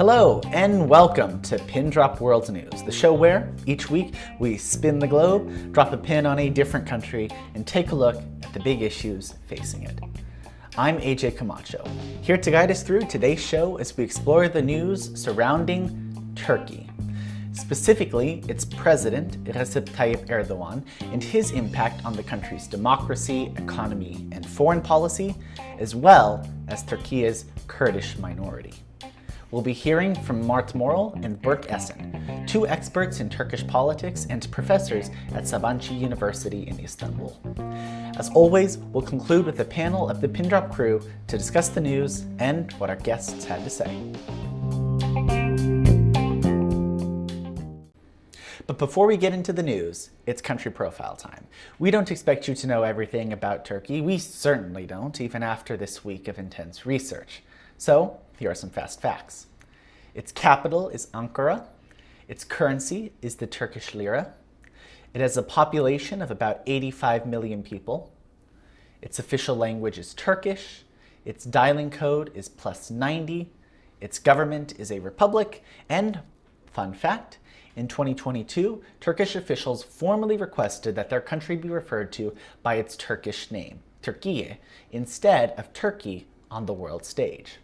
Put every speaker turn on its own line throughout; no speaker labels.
Hello and welcome to PINDROP World News, the show where each week we spin the globe, drop a pin on a different country, and take a look at the big issues facing it. I'm AJ Camacho, here to guide us through today's show as we explore the news surrounding Turkey. Specifically, its president, Recep Tayyip Erdoğan, and his impact on the country's democracy, economy, and foreign policy, as well as Turkiye's Kurdish minority. We'll be hearing from Mert and Berk Esen, two experts in Turkish politics and professors at Sabancı University in Istanbul. As always, we'll conclude with a panel of the PINDROP crew to discuss the news and what our guests had to say. But before we get into the news, it's country profile time. We don't expect you to know everything about Turkey. We certainly don't, even after this week of intense research. So, here are some fast facts. Its capital is Ankara. Its currency is the Turkish lira. It has a population of about 85 million people. Its official language is Turkish. Its dialing code is +90. Its government is a republic. And, fun fact, in 2022, Turkish officials formally requested that their country be referred to by its Turkish name, Türkiye, instead of Turkey on the world stage.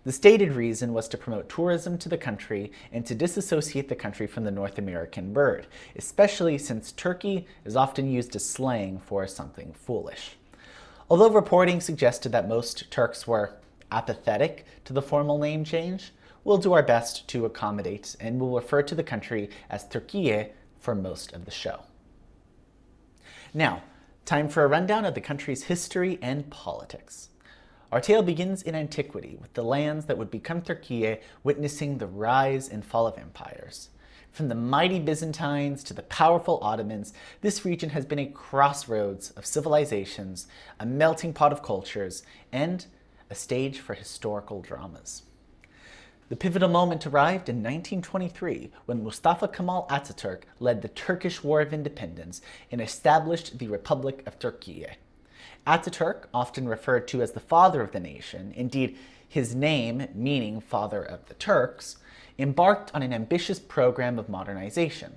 The stated reason was to promote tourism to the country and to disassociate the country from the North American bird, especially since Turkey is often used as slang for something foolish. Although reporting suggested that most Turks were apathetic to the formal name change, we'll do our best to accommodate and we'll refer to the country as Türkiye for most of the show. Now, time for a rundown of the country's history and politics. Our tale begins in antiquity, with the lands that would become Türkiye witnessing the rise and fall of empires. From the mighty Byzantines to the powerful Ottomans, this region has been a crossroads of civilizations, a melting pot of cultures, and a stage for historical dramas. The pivotal moment arrived in 1923 when Mustafa Kemal Atatürk led the Turkish War of Independence and established the Republic of Türkiye. Ataturk, often referred to as the father of the nation, indeed his name meaning father of the Turks, embarked on an ambitious program of modernization.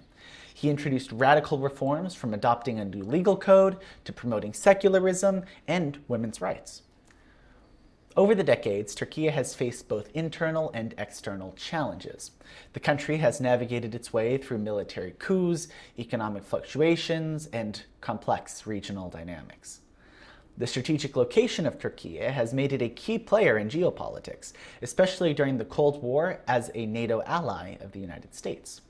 He introduced radical reforms from adopting a new legal code to promoting secularism and women's rights. Over the decades, Turkey has faced both internal and external challenges. The country has navigated its way through military coups, economic fluctuations, and complex regional dynamics. The strategic location of Turkey has made it a key player in geopolitics, especially during the Cold War as a NATO ally of the United States.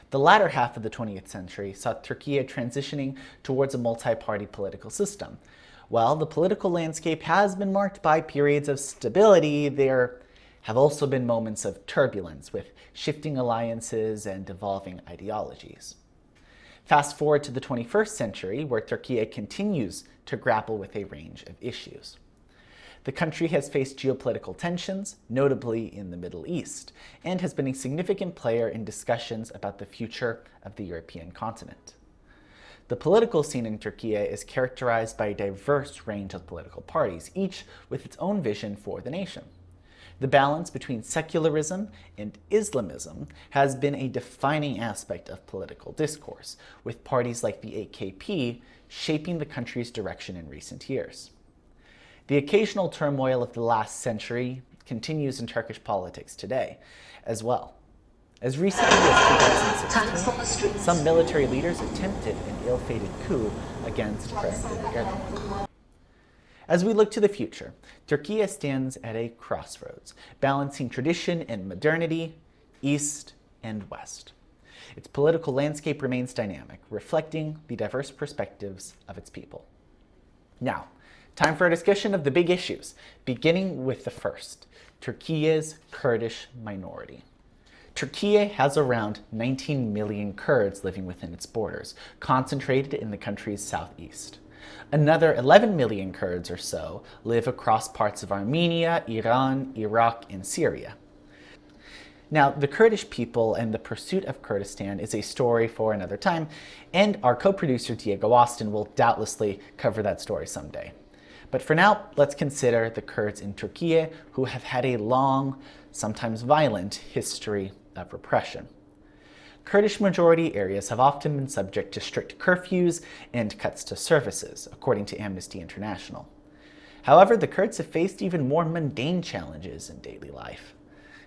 The latter half of the 20th century saw Turkey transitioning towards a multi-party political system. While the political landscape has been marked by periods of stability, there have also been moments of turbulence with shifting alliances and evolving ideologies. Fast forward to the 21st century, where Turkey continues to grapple with a range of issues. The country has faced geopolitical tensions, notably in the Middle East, and has been a significant player in discussions about the future of the European continent. The political scene in Turkey is characterized by a diverse range of political parties, each with its own vision for the nation. The balance between secularism and Islamism has been a defining aspect of political discourse, with parties like the AKP shaping the country's direction in recent years. The occasional turmoil of the last century continues in Turkish politics today, as well. As recently as 2016, some military leaders attempted an ill-fated coup against President Erdoğan. As we look to the future, Turkey stands at a crossroads, balancing tradition and modernity, east and west. Its political landscape remains dynamic, reflecting the diverse perspectives of its people. Now, time for a discussion of the big issues, beginning with the first, Turkey's Kurdish minority. Turkey has around 19 million Kurds living within its borders, concentrated in the country's southeast. Another 11 million Kurds or so live across parts of Armenia, Iran, Iraq, and Syria. Now, the Kurdish people and the pursuit of Kurdistan is a story for another time, and our co-producer Diego Austin will doubtlessly cover that story someday. But for now, let's consider the Kurds in Turkey, who have had a long, sometimes violent, history of repression. Kurdish majority areas have often been subject to strict curfews and cuts to services, according to Amnesty International. However, the Kurds have faced even more mundane challenges in daily life.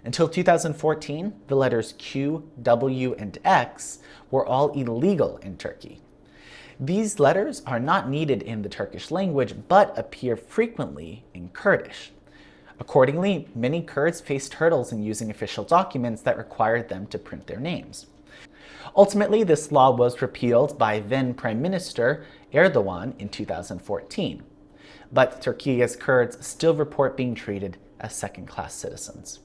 Until 2014, the letters Q, W, and X were all illegal in Turkey. These letters are not needed in the Turkish language, but appear frequently in Kurdish. Accordingly, many Kurds faced hurdles in using official documents that required them to print their names. Ultimately, this law was repealed by then Prime Minister Erdoğan in 2014. But Turkey's Kurds still report being treated as second-class citizens.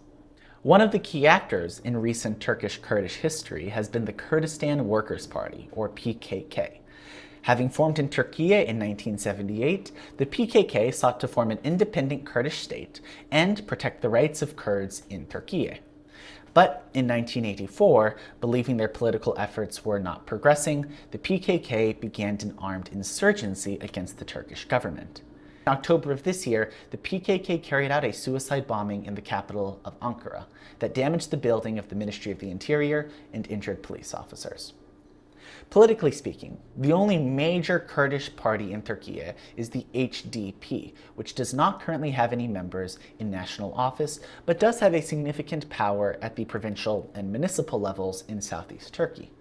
One of the key actors in recent Turkish-Kurdish history has been the Kurdistan Workers' Party, or PKK. Having formed in Turkey in 1978, the PKK sought to form an independent Kurdish state and protect the rights of Kurds in Turkey. But in 1984, believing their political efforts were not progressing, the PKK began an armed insurgency against the Turkish government. In October of this year, the PKK carried out a suicide bombing in the capital of Ankara that damaged the building of the Ministry of the Interior and injured police officers. Politically speaking, the only major Kurdish party in Turkey is the HDP, which does not currently have any members in national office, but does have a significant power at the provincial and municipal levels in southeast Turkey.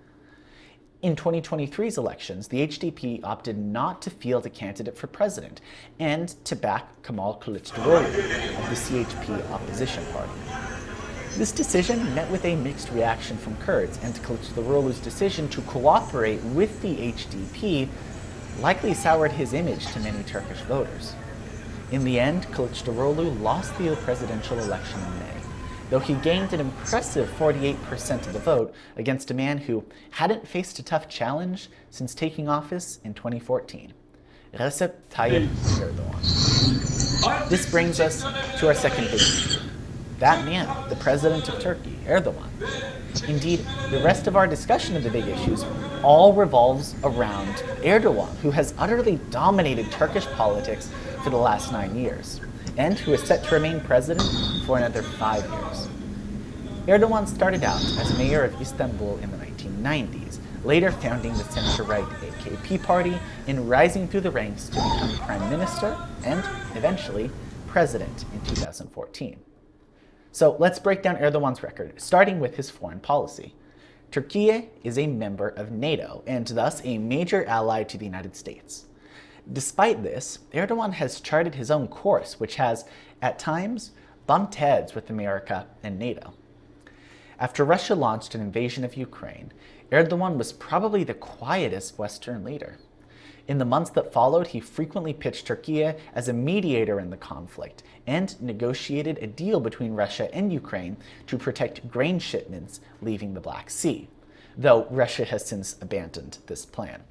In 2023's elections, the HDP opted not to field a candidate for president and to back Kemal Kılıçdaroğlu of the CHP opposition party. This decision met with a mixed reaction from Kurds, and Kılıçdaroğlu's decision to cooperate with the HDP likely soured his image to many Turkish voters. In the end, Kılıçdaroğlu lost the presidential election in May, though he gained an impressive 48% of the vote against a man who hadn't faced a tough challenge since taking office in 2014, Recep Tayyip Erdoğan. This brings us to our second big issue. That man, the president of Turkey, Erdoğan. Indeed, the rest of our discussion of the big issues all revolves around Erdoğan, who has utterly dominated Turkish politics for the last 9 years, and who is set to remain president for another 5 years. Erdoğan started out as mayor of Istanbul in the 1990s, later founding the center-right AKP party and rising through the ranks to become prime minister and, eventually, president in 2014. So let's break down Erdoğan's record, starting with his foreign policy. Turkey is a member of NATO and thus a major ally to the United States. Despite this, Erdoğan has charted his own course, which has, at times, bumped heads with America and NATO. After Russia launched an invasion of Ukraine, Erdoğan was probably the quietest Western leader. In the months that followed, he frequently pitched Turkey as a mediator in the conflict and negotiated a deal between Russia and Ukraine to protect grain shipments leaving the Black Sea, though Russia has since abandoned this plan.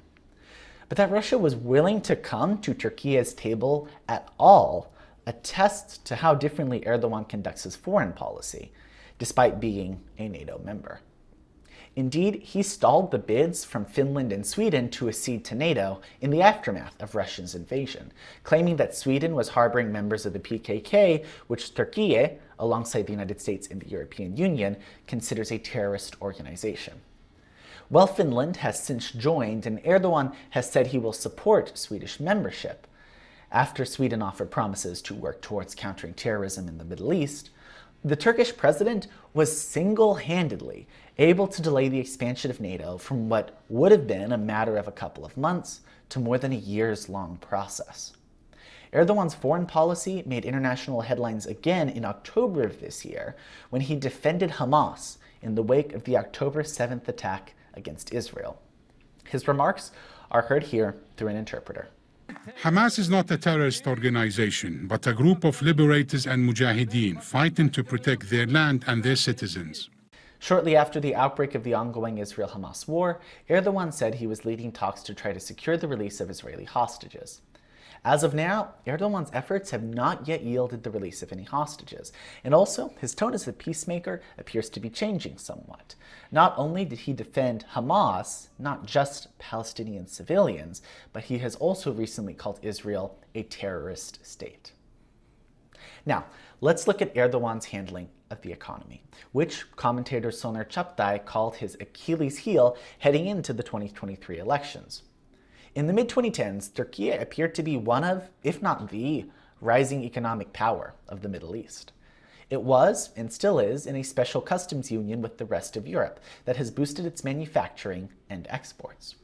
But that Russia was willing to come to Turkey's table at all attests to how differently Erdoğan conducts his foreign policy, despite being a NATO member. Indeed, he stalled the bids from Finland and Sweden to accede to NATO in the aftermath of Russia's invasion, claiming that Sweden was harboring members of the PKK, which Turkey, alongside the United States and the European Union, considers a terrorist organization. Well, Finland has since joined, and Erdoğan has said he will support Swedish membership. After Sweden offered promises to work towards countering terrorism in the Middle East, the Turkish president was single-handedly able to delay the expansion of NATO from what would have been a matter of a couple of months to more than a years-long process. Erdoğan's foreign policy made international headlines again in October of this year when he defended Hamas in the wake of the October 7th attack against Israel. His remarks are heard here through an interpreter.
Hamas is not a terrorist organization, but a group of liberators and mujahideen fighting to protect their land and their citizens.
Shortly after the outbreak of the ongoing Israel-Hamas war, Erdoğan said he was leading talks to try to secure the release of Israeli hostages. As of now, Erdogan's efforts have not yet yielded the release of any hostages, and also his tone as a peacemaker appears to be changing somewhat. Not only did he defend Hamas, not just Palestinian civilians, but he has also recently called Israel a terrorist state. Now, let's look at Erdogan's handling of the economy, which commentator Soner Çaptay called his Achilles heel heading into the 2023 elections. In the mid-2010s, Turkey appeared to be one of, if not the, rising economic power of the Middle East. It was, and still is, in a special customs union with the rest of Europe that has boosted its manufacturing and exports.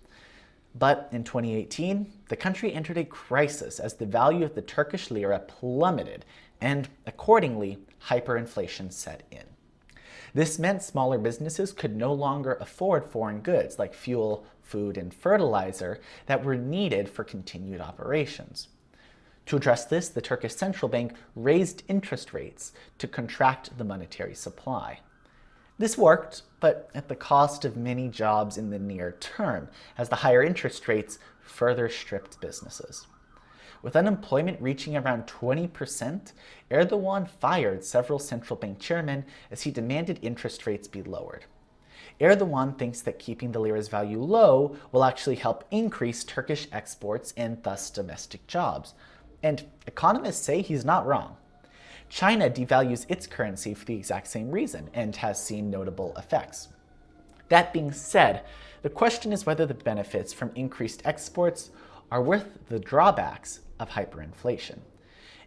But in 2018, the country entered a crisis as the value of the Turkish lira plummeted and, accordingly, hyperinflation set in. This meant smaller businesses could no longer afford foreign goods like fuel, food, and fertilizer that were needed for continued operations. To address this, the Turkish central bank raised interest rates to contract the monetary supply. This worked, but at the cost of many jobs in the near term, as the higher interest rates further stripped businesses. With unemployment reaching around 20%, Erdogan fired several central bank chairmen as he demanded interest rates be lowered. Erdogan thinks that keeping the lira's value low will actually help increase Turkish exports and thus domestic jobs. And economists say he's not wrong. China devalues its currency for the exact same reason and has seen notable effects. That being said, the question is whether the benefits from increased exports are worth the drawbacks of hyperinflation.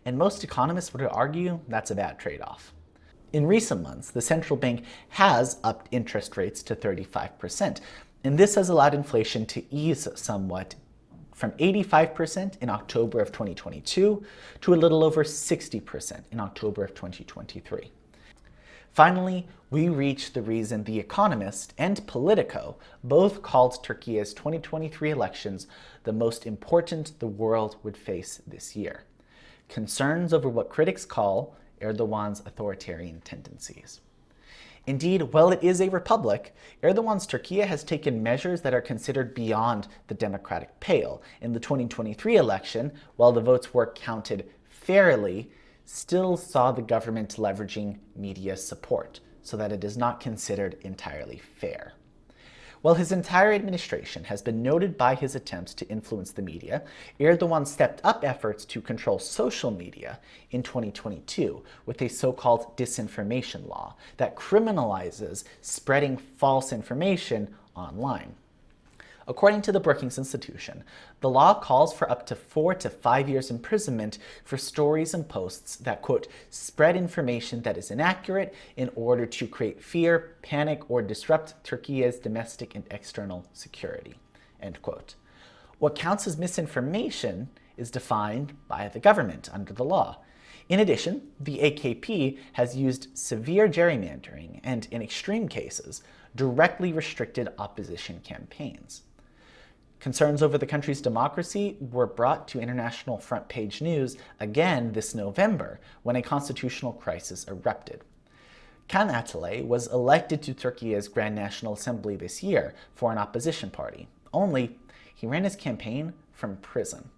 And most economists would argue that's a bad trade-off. In recent months, the central bank has upped interest rates to 35%, and this has allowed inflation to ease somewhat from 85% in October of 2022 to a little over 60% in October of 2023. Finally, we reach the reason The Economist and Politico both called Turkey's 2023 elections the most important the world would face this year. Concerns over what critics call Erdogan's authoritarian tendencies. Indeed, while it is a republic, Erdogan's Turkey has taken measures that are considered beyond the democratic pale. In the 2023 election, while the votes were counted fairly, still saw the government leveraging media support, so that it is not considered entirely fair. While his entire administration has been noted by his attempts to influence the media, Erdogan stepped up efforts to control social media in 2022 with a so-called disinformation law that criminalizes spreading false information online. According to the Brookings Institution, the law calls for up to 4 to 5 years imprisonment for stories and posts that, quote, spread information that is inaccurate in order to create fear, panic, or disrupt Turkey's domestic and external security, end quote. What counts as misinformation is defined by the government under the law. In addition, the AKP has used severe gerrymandering and, in extreme cases, directly restricted opposition campaigns. Concerns over the country's democracy were brought to international front-page news again this November when a constitutional crisis erupted. Can Atalay was elected to Turkey's Grand National Assembly this year for an opposition party, only he ran his campaign from prison.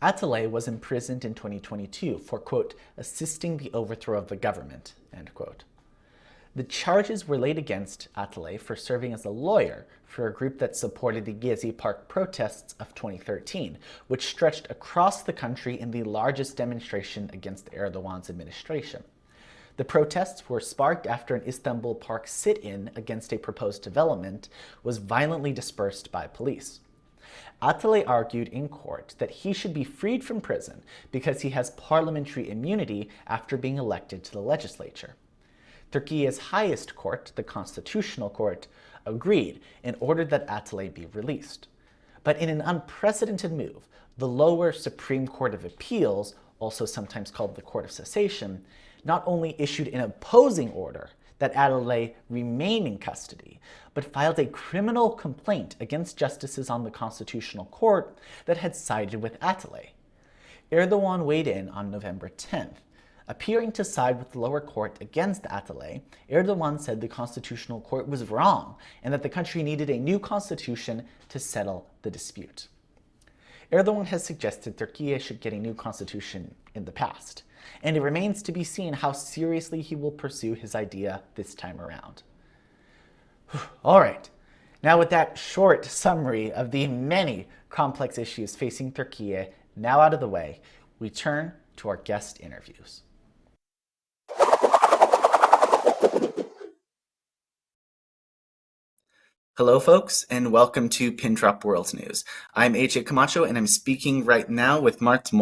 Atalay was imprisoned in 2022 for, quote, assisting the overthrow of the government, end quote. The charges were laid against Atalay for serving as a lawyer for a group that supported the Gezi Park protests of 2013, which stretched across the country in the largest demonstration against Erdogan's administration. The protests were sparked after an Istanbul Park sit-in against a proposed development was violently dispersed by police. Atalay argued in court that he should be freed from prison because he has parliamentary immunity after being elected to the legislature. Turkey's highest court, the Constitutional Court, agreed and ordered that Atalay be released. But in an unprecedented move, the lower Supreme Court of Appeals, also sometimes called the Court of Cassation, not only issued an opposing order that Atalay remain in custody, but filed a criminal complaint against justices on the Constitutional Court that had sided with Atalay. Erdogan weighed in on November 10th. Appearing to side with the lower court against Atalay, Erdogan said the Constitutional Court was wrong and that the country needed a new constitution to settle the dispute. Erdoğan has suggested Turkey should get a new constitution in the past, and it remains to be seen how seriously he will pursue his idea this time around. All right, now with that short summary of the many complex issues facing Turkey now out of the way, we turn to our guest interviews. Hello, folks, and welcome to PINDROP World News. I'm AJ Camacho, and I'm speaking right now with Mert.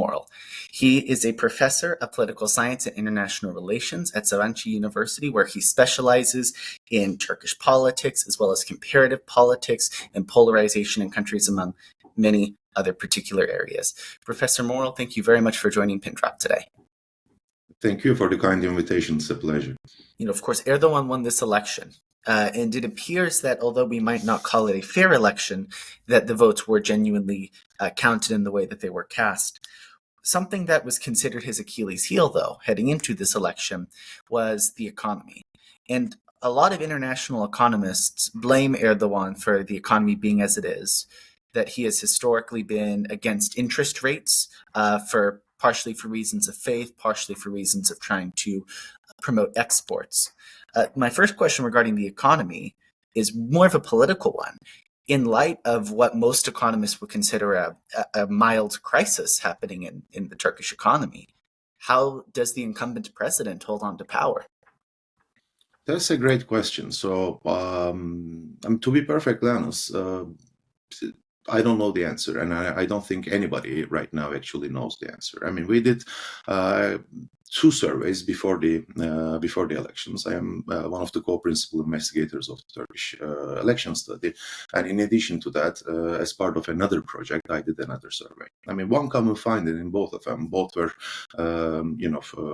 He is a professor of political science and international relations at Sabancı University, where he specializes in Turkish politics, as well as comparative politics and polarization in countries, among many other particular areas. Professor Morel, thank you very much for joining PINDROP today.
Thank you for the kind invitation. It's a pleasure.
Of course, Erdogan won this election. And it appears that although we might not call it a fair election, that the votes were genuinely counted in the way that they were cast. Something that was considered his Achilles heel, though, heading into this election, was the economy. And a lot of international economists blame Erdogan for the economy being as it is, that he has historically been against interest rates, partially for reasons of faith, partially for reasons of trying to promote exports. My first question regarding the economy is more of a political one. In light of what most economists would consider a mild crisis happening in the Turkish economy, how does the incumbent president hold on to power?
That's a great question. So, to be perfectly honest, I don't know the answer, and I don't think anybody right now actually knows the answer. I mean, we did two surveys before the elections. I am one of the co-principal investigators of the Turkish election study, and in addition to that, as part of another project, I did another survey. I mean, one common finding in both of them, both were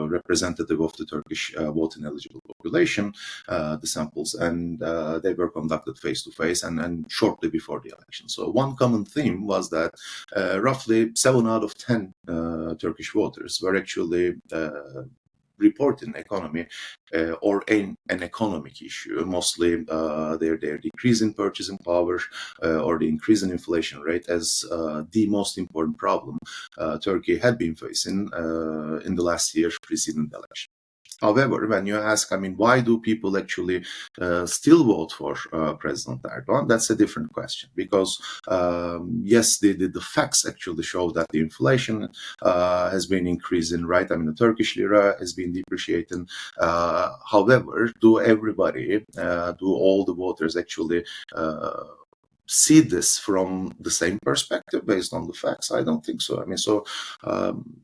representative of the Turkish voting eligible population, the samples, and they were conducted face to face and shortly before the election. So one common theme was that roughly 7 out of 10 Turkish voters were actually reporting economy or an economic issue, mostly their decrease in purchasing power or the increase in inflation rate as the most important problem Turkey had been facing in the last year preceding the election. However, when you ask, I mean, why do people actually still vote for President Erdogan? That's a different question. Because yes, the facts actually show that the inflation has been increasing, right? I mean, the Turkish lira has been depreciating. However, do all the voters actually see this from the same perspective based on the facts? I don't think so. I mean, so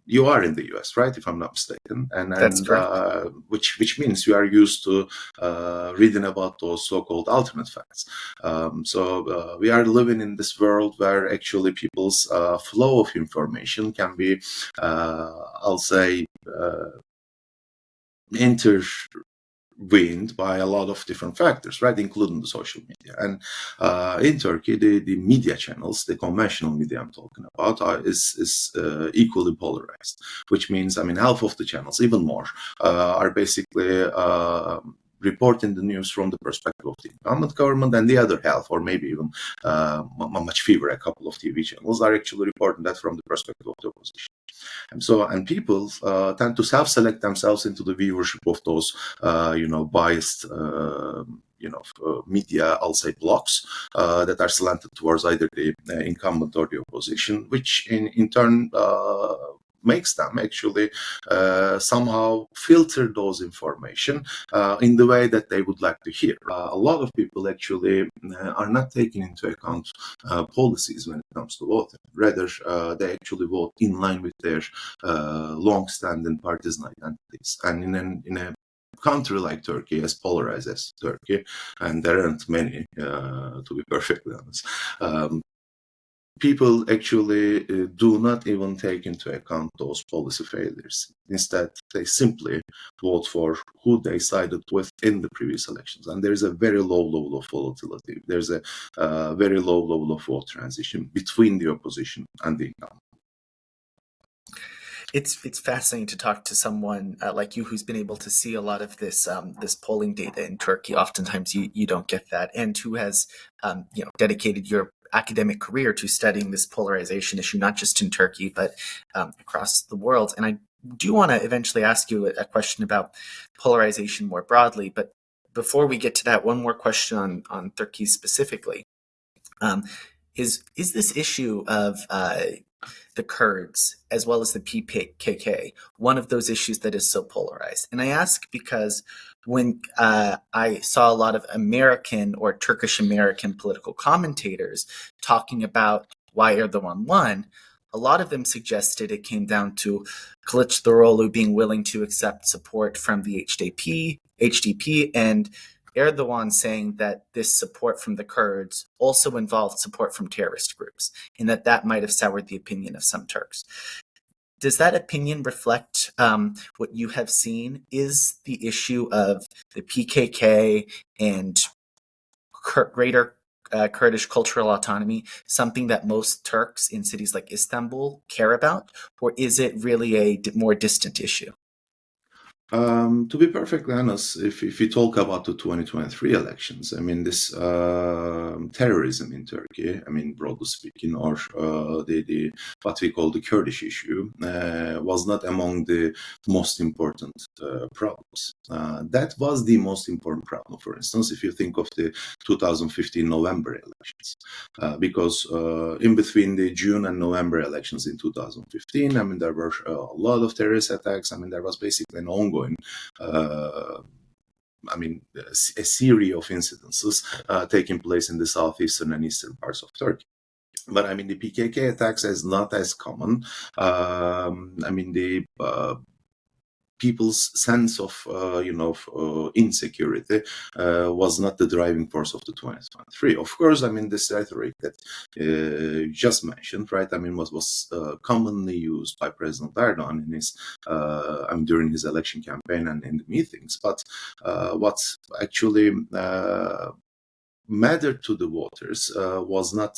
you are in the US, right? If I'm not mistaken, and
That's correct.
Which means you are used to reading about those so-called alternate facts. So we are living in this world where actually people's flow of information can be, I'll say, intervened by a lot of different factors, right, including the social media. And in Turkey, the media channels, the conventional media I'm talking about, is equally polarized, which means, I mean, half of the channels, even more, are basically reporting the news from the perspective of the incumbent government, and the other half, or maybe even much fewer, a couple of TV channels, are actually reporting that from the perspective of the opposition. And people tend to self-select themselves into the viewership of those, biased, media, I'll say, blocks that are slanted towards either the incumbent or the opposition, which in turn makes them actually somehow filter those information in the way that they would like to hear. A lot of people actually are not taking into account policies when it comes to voting. Rather, they actually vote in line with their long-standing partisan identities. And in a country like Turkey, as polarized as Turkey, and there aren't many, to be perfectly honest, people actually do not even take into account those policy failures. Instead, they simply vote for who they sided with in the previous elections. And there's a very low level of volatility. There's a very low level of vote transition between the opposition and the incumbent.
It's fascinating to talk to someone like you who's been able to see a lot of this this polling data in Turkey. Oftentimes you don't get that, and who has dedicated your academic career to studying this polarization issue, not just in Turkey, but across the world. And I do want to eventually ask you a question about polarization more broadly. But before we get to that, one more question on Turkey specifically. Is this issue of the Kurds as well as the PKK one of those issues that is so polarized? And I ask because when I saw a lot of American or Turkish American political commentators talking about why Erdogan won, a lot of them suggested it came down to Kılıçdaroğlu being willing to accept support from the HDP, and Erdogan saying that this support from the Kurds also involved support from terrorist groups, and that might have soured the opinion of some Turks. Does that opinion reflect what you have seen? Is the issue of the PKK and greater Kurdish cultural autonomy something that most Turks in cities like Istanbul care about, or is it really a more distant issue?
To be perfectly honest, if you talk about the 2023 elections, I mean, this terrorism in Turkey, I mean, broadly speaking, or the what we call the Kurdish issue, was not among the most important problems. That was the most important problem, for instance, if you think of the 2015 November elections, because in between the June and November elections in 2015, I mean, there were a lot of terrorist attacks. I mean, there was basically an ongoing a series of incidences taking place in the southeastern and eastern parts of Turkey. But I mean, the PKK attacks is not as common. The people's sense of insecurity was not the driving force of the 2023. Of course, I mean, this rhetoric that you just mentioned, right? I mean, was commonly used by President Erdogan in his during his election campaign and in the meetings. But what's actually mattered to the voters was not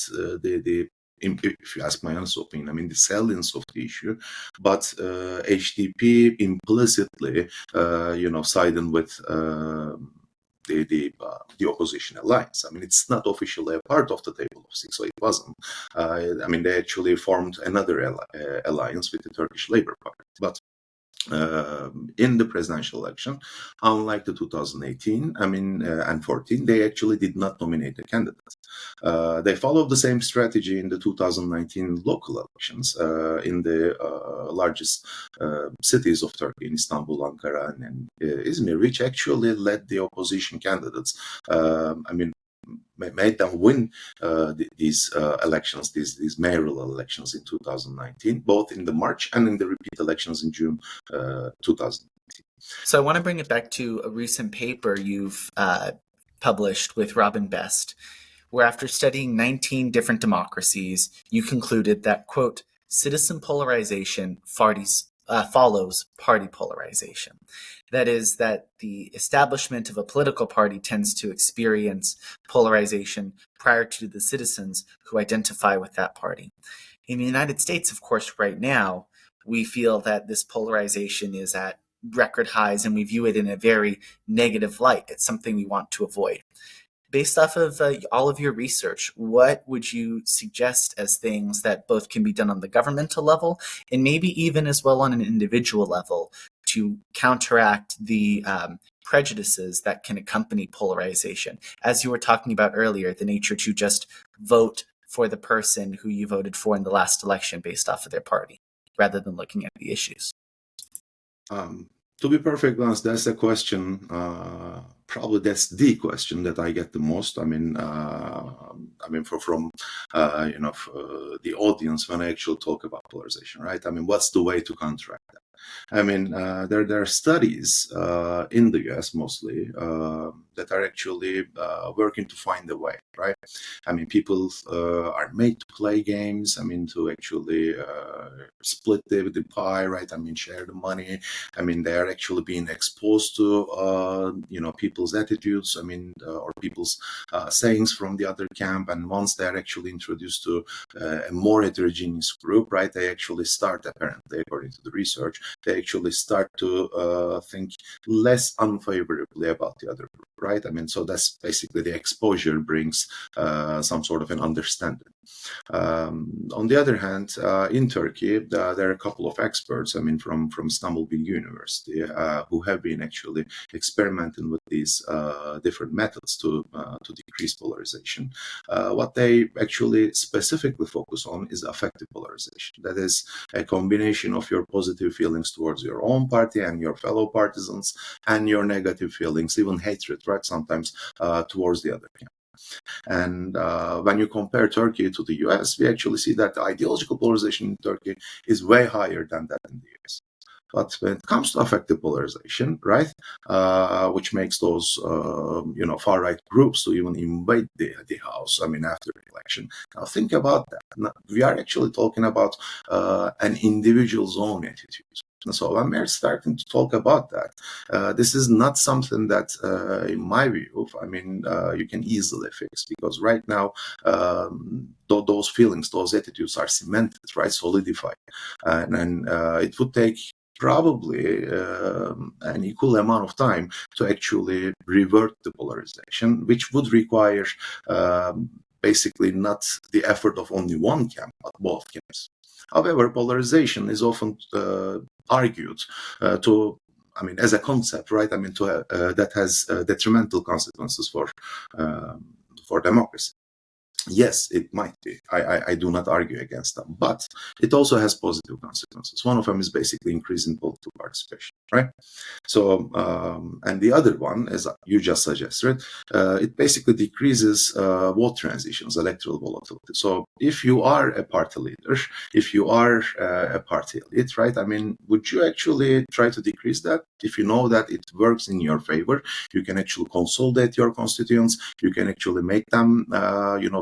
if you ask my honest opinion, I mean, the salience of the issue, but HDP implicitly, siding with the opposition alliance. I mean, it's not officially a part of the table of six, so it wasn't. They actually formed another alliance with the Turkish Labour Party, but in the presidential election, unlike the 2018, and 14, they actually did not nominate a candidate. They followed the same strategy in the 2019 local elections in the largest cities of Turkey, in Istanbul, Ankara, and Izmir, which actually led the opposition candidates. Made them win these elections, these mayoral elections in 2019, both in the March and in the repeat elections in June 2019.
So I want to bring it back to a recent paper you've published with Robin Best, where after studying 19 different democracies, you concluded that, quote, citizen polarization follows party polarization. That is, that the establishment of a political party tends to experience polarization prior to the citizens who identify with that party. In the United States, of course, right now, we feel that this polarization is at record highs and we view it in a very negative light. It's something we want to avoid. Based off of all of your research, what would you suggest as things that both can be done on the governmental level and maybe even as well on an individual level to counteract the prejudices that can accompany polarization? As you were talking about earlier, the nature to just vote for the person who you voted for in the last election based off of their party, rather than looking at the issues.
To be perfectly honest, that's a question. Probably that's the question that I get the most. From the audience when I actually talk about polarization, right? I mean, what's the way to counteract that? There are studies in the US mostly that are actually working to find a way, right? I mean, people are made to play games. I mean, to actually split the pie, right? I mean, share the money. I mean, they are actually being exposed to, people people's attitudes, or people's sayings from the other camp. And once they're actually introduced to a more heterogeneous group, right, they actually start, apparently, according to the research, they actually start to think less unfavorably about the other group, right? So that's basically the exposure brings some sort of an understanding. On the other hand, in Turkey, there are a couple of experts, from Istanbul University, who have been actually experimenting with these different methods to decrease polarization. What they actually specifically focus on is affective polarization. That is a combination of your positive feelings towards your own party and your fellow partisans, and your negative feelings, even hatred, right, sometimes towards the other camp. And when you compare Turkey to the US, we actually see that the ideological polarization in Turkey is way higher than that in the US. But when it comes to affective polarization, right, which makes those far-right groups to even invade the house, after the election. Now think about that. Now, we are actually talking about an individual's own attitude. So when we're starting to talk about that, this is not something that, in my view, you can easily fix, because right now those feelings, those attitudes are cemented, right, solidified, and it would take probably an equal amount of time to actually revert the polarization, which would require basically not the effort of only one camp, but both camps. However, polarization is often argued as a concept, right? That has detrimental consequences for democracy. Yes, it might be. I do not argue against them, but it also has positive consequences. One of them is basically increasing political participation, right? So, and the other one, as you just suggested, it basically decreases vote transitions, electoral volatility. So, if you are a party leader, if you are a party elite, right? Would you actually try to decrease that? If you know that it works in your favor, you can actually consolidate your constituents. You can actually make them,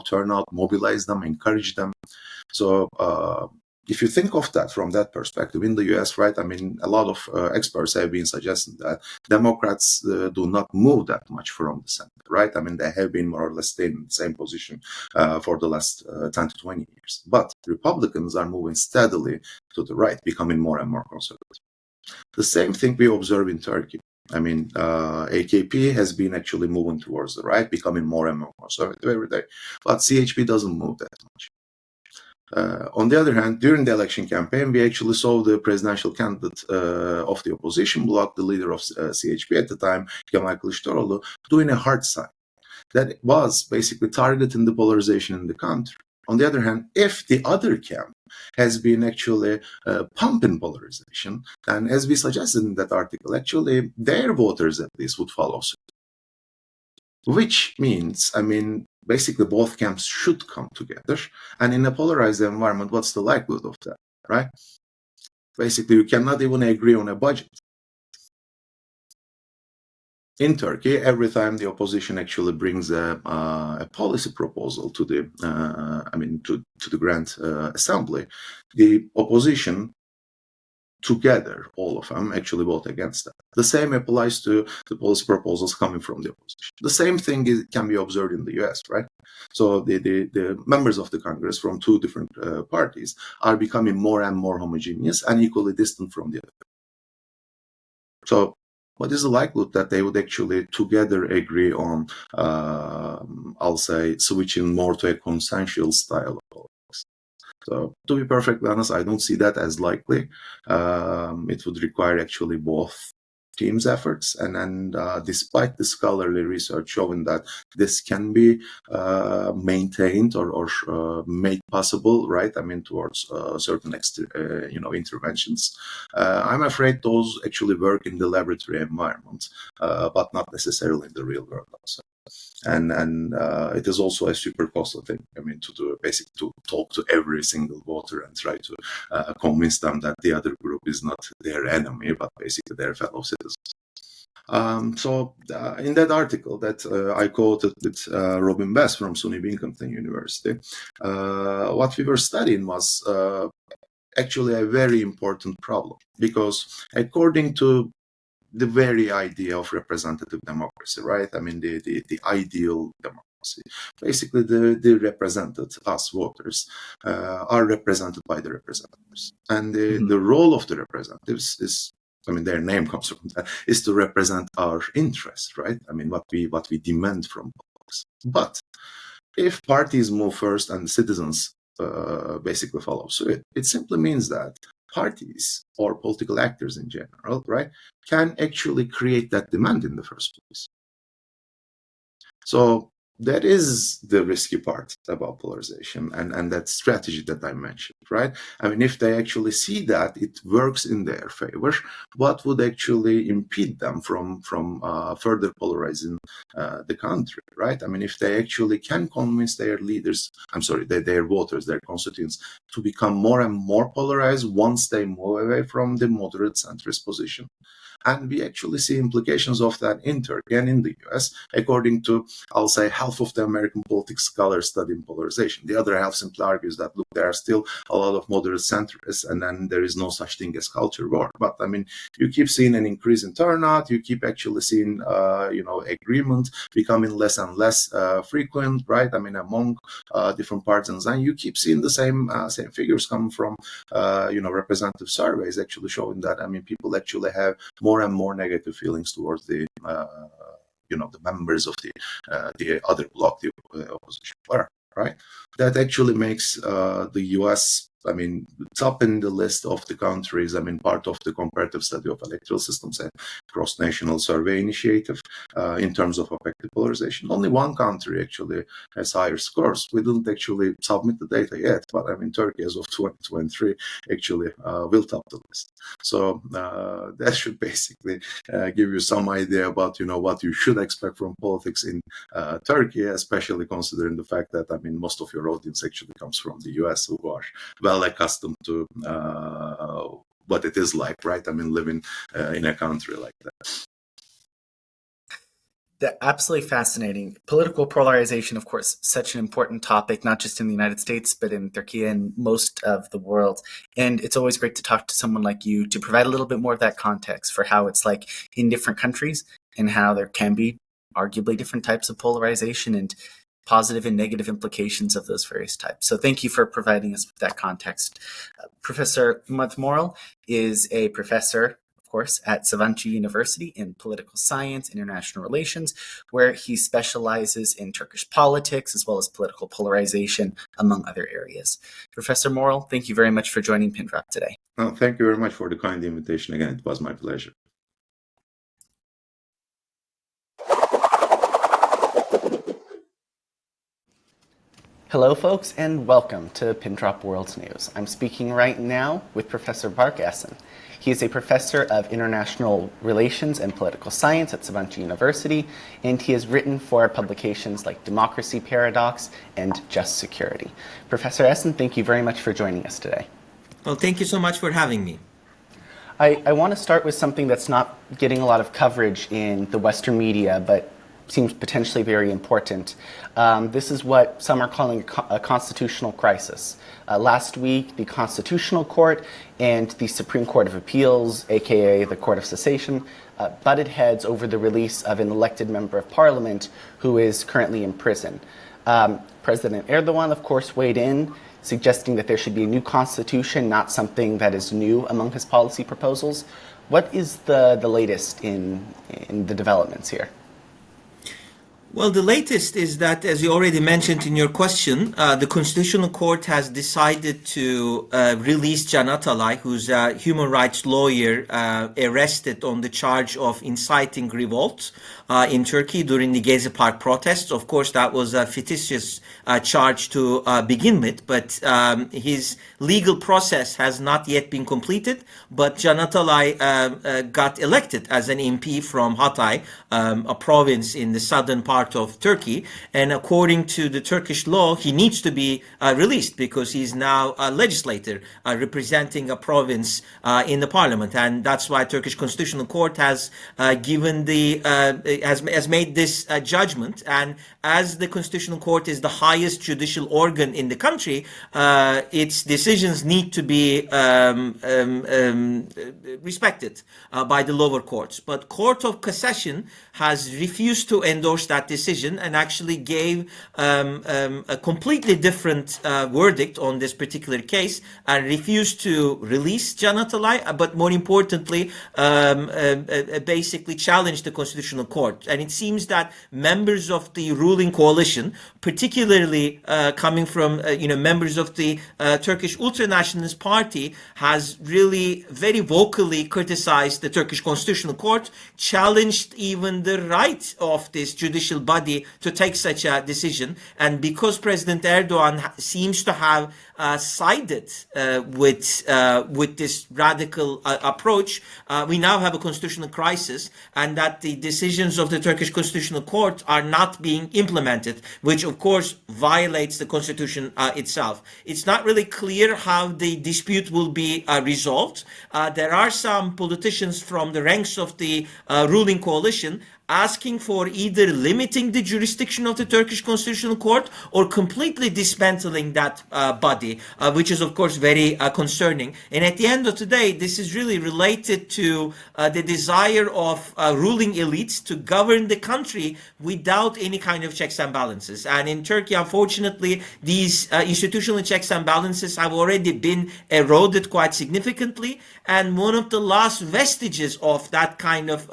turn out, mobilize them, encourage them. So if you think of that from that perspective, in the US, right, a lot of experts have been suggesting that Democrats do not move that much from the center, right? They have been more or less staying in the same position for the last 10 to 20 years. But Republicans are moving steadily to the right, becoming more and more conservative. The same thing we observe in Turkey. AKP has been actually moving towards the right, becoming more and more conservative every day. But CHP doesn't move that much. On the other hand, during the election campaign, we actually saw the presidential candidate of the opposition bloc, the leader of CHP at the time, Camacho, doing a hard sign that was basically targeting the polarization in the country. On the other hand, if the other camp has been actually pumping polarization, and as we suggested in that article, actually their voters at least would follow suit. Which means, basically both camps should come together. And in a polarized environment, what's the likelihood of that, right? Basically, you cannot even agree on a budget. In Turkey, every time the opposition actually brings a policy proposal to the to the Grand Assembly, the opposition together, all of them, actually vote against that. The same applies to the policy proposals coming from the opposition. The same thing can be observed in the US, right? So the members of the Congress from two different parties are becoming more and more homogeneous and equally distant from the other. So what is the likelihood that they would actually together agree on, I'll say, switching more to a consensual style of politics? So to be perfectly honest, I don't see that as likely. It would require actually both teams' efforts, and despite the scholarly research showing that this can be maintained or made possible, right? Towards certain interventions. I'm afraid those actually work in the laboratory environment, but not necessarily in the real world also. And it is also a super costly thing. To do basically to talk to every single voter and try to convince them that the other group is not their enemy, but basically their fellow citizens. So in that article that I quoted with Robin Bess from SUNY Binghamton University, what we were studying was actually a very important problem, because according to the very idea of representative democracy, right? I mean, the ideal democracy. Basically, the represented, us voters, are represented by the representatives. And the role of the representatives is, I mean, their name comes from that, is to represent our interests, right? I mean, what we demand from politics. But if parties move first and citizens basically follow suit, it simply means that parties or political actors in general, right, can actually create that demand in the first place. So that is the risky part about polarization and that strategy that I mentioned, right? I mean, if they actually see that it works in their favor, what would actually impede them from further polarizing the country, right? I mean, if they actually can convince their leaders, their voters, their constituents, to become more and more polarized once they move away from the moderate centrist position. And we actually see implications of that in Turkey and in the US, according to, I'll say, half of the American politics scholars studying polarization. The other half simply argues that, look, there are still a lot of moderate centrists, and then there is no such thing as culture war. But I mean, you keep seeing an increase in turnout, you keep actually seeing, agreement becoming less and less frequent, right? I mean, among different partisans, and you keep seeing the same figures come from, representative surveys actually showing that, I mean, people actually have more and more negative feelings towards the members of the other bloc, the opposition, right? That actually makes the US, I mean, top in the list of the countries, I mean, part of the comparative study of electoral systems and cross-national survey initiative in terms of effective polarization. Only one country actually has higher scores. We didn't actually submit the data yet, but I mean, Turkey as of 2023 actually will top the list. So that should basically give you some idea about, what you should expect from politics in Turkey, especially considering the fact that, I mean, most of your audience actually comes from the US, who are well accustomed to what it is like, right? I mean, living in a country like that.
Absolutely fascinating. Political polarization, of course, such an important topic, not just in the United States, but in Turkey and most of the world. And it's always great to talk to someone like you to provide a little bit more of that context for how it's like in different countries and how there can be arguably different types of polarization and positive and negative implications of those various types. So thank you for providing us with that context. Professor Mert is a professor, of course, at Sabancı University in political science, international relations, where he specializes in Turkish politics as well as political polarization, among other areas. Professor Morel, thank you very much for joining PINDROP today.
Oh, thank you very much for the kind invitation again. It was my pleasure.
Hello, folks, and welcome to PINDROP World News. I'm speaking right now with Professor Berk Esen. He is a professor of international relations and political science at Sabancı University, and he has written for publications like Democracy Paradox and Just Security. Professor Esen, thank you very much for joining us today.
Well, thank you so much for having me.
I want to start with something that's not getting a lot of coverage in the Western media, but seems potentially very important. This is what some are calling a constitutional crisis. Last week, the Constitutional Court and the Supreme Court of Appeals, aka the Court of Cassation, butted heads over the release of an elected member of parliament who is currently in prison. President Erdoğan, of course, weighed in, suggesting that there should be a new constitution, not something that is new among his policy proposals. What is the latest in the developments here?
Well, the latest is that, as you already mentioned in your question, the Constitutional Court has decided to release Can Atalay, who's a human rights lawyer arrested on the charge of inciting revolt in Turkey during the Gezi Park protests. Of course, that was a fictitious charge to begin with, but his legal process has not yet been completed. But Can Atalay got elected as an MP from Hatay, a province in the southern part part of Turkey. And according to the Turkish law, he needs to be released because he's now a legislator representing a province in the parliament. And that's why Turkish Constitutional Court has has made this judgment. And as the Constitutional Court is the highest judicial organ in the country, its decisions need to be respected by the lower courts. But Court of Cassation has refused to endorse that decision and actually gave a completely different verdict on this particular case and refused to release Can Atalay, but more importantly, basically challenged the Constitutional Court. And it seems that members of the ruling coalition, particularly coming from members of the Turkish Ultranationalist Party, has really very vocally criticized the Turkish Constitutional Court, challenged even the right of this judicial body to take such a decision. And because President Erdoğan seems to have sided with this radical approach, we now have a constitutional crisis, and that the decisions of the Turkish Constitutional Court are not being implemented, which of course violates the constitution itself. It's not really clear how the dispute will be resolved. There are some politicians from the ranks of the ruling coalition asking for either limiting the jurisdiction of the Turkish Constitutional Court or completely dismantling that body, which is of course very concerning. And at the end of the day, this is really related to the desire of ruling elites to govern the country without any kind of checks and balances. And in Turkey, unfortunately, these institutional checks and balances have already been eroded quite significantly. And one of the last vestiges of that kind of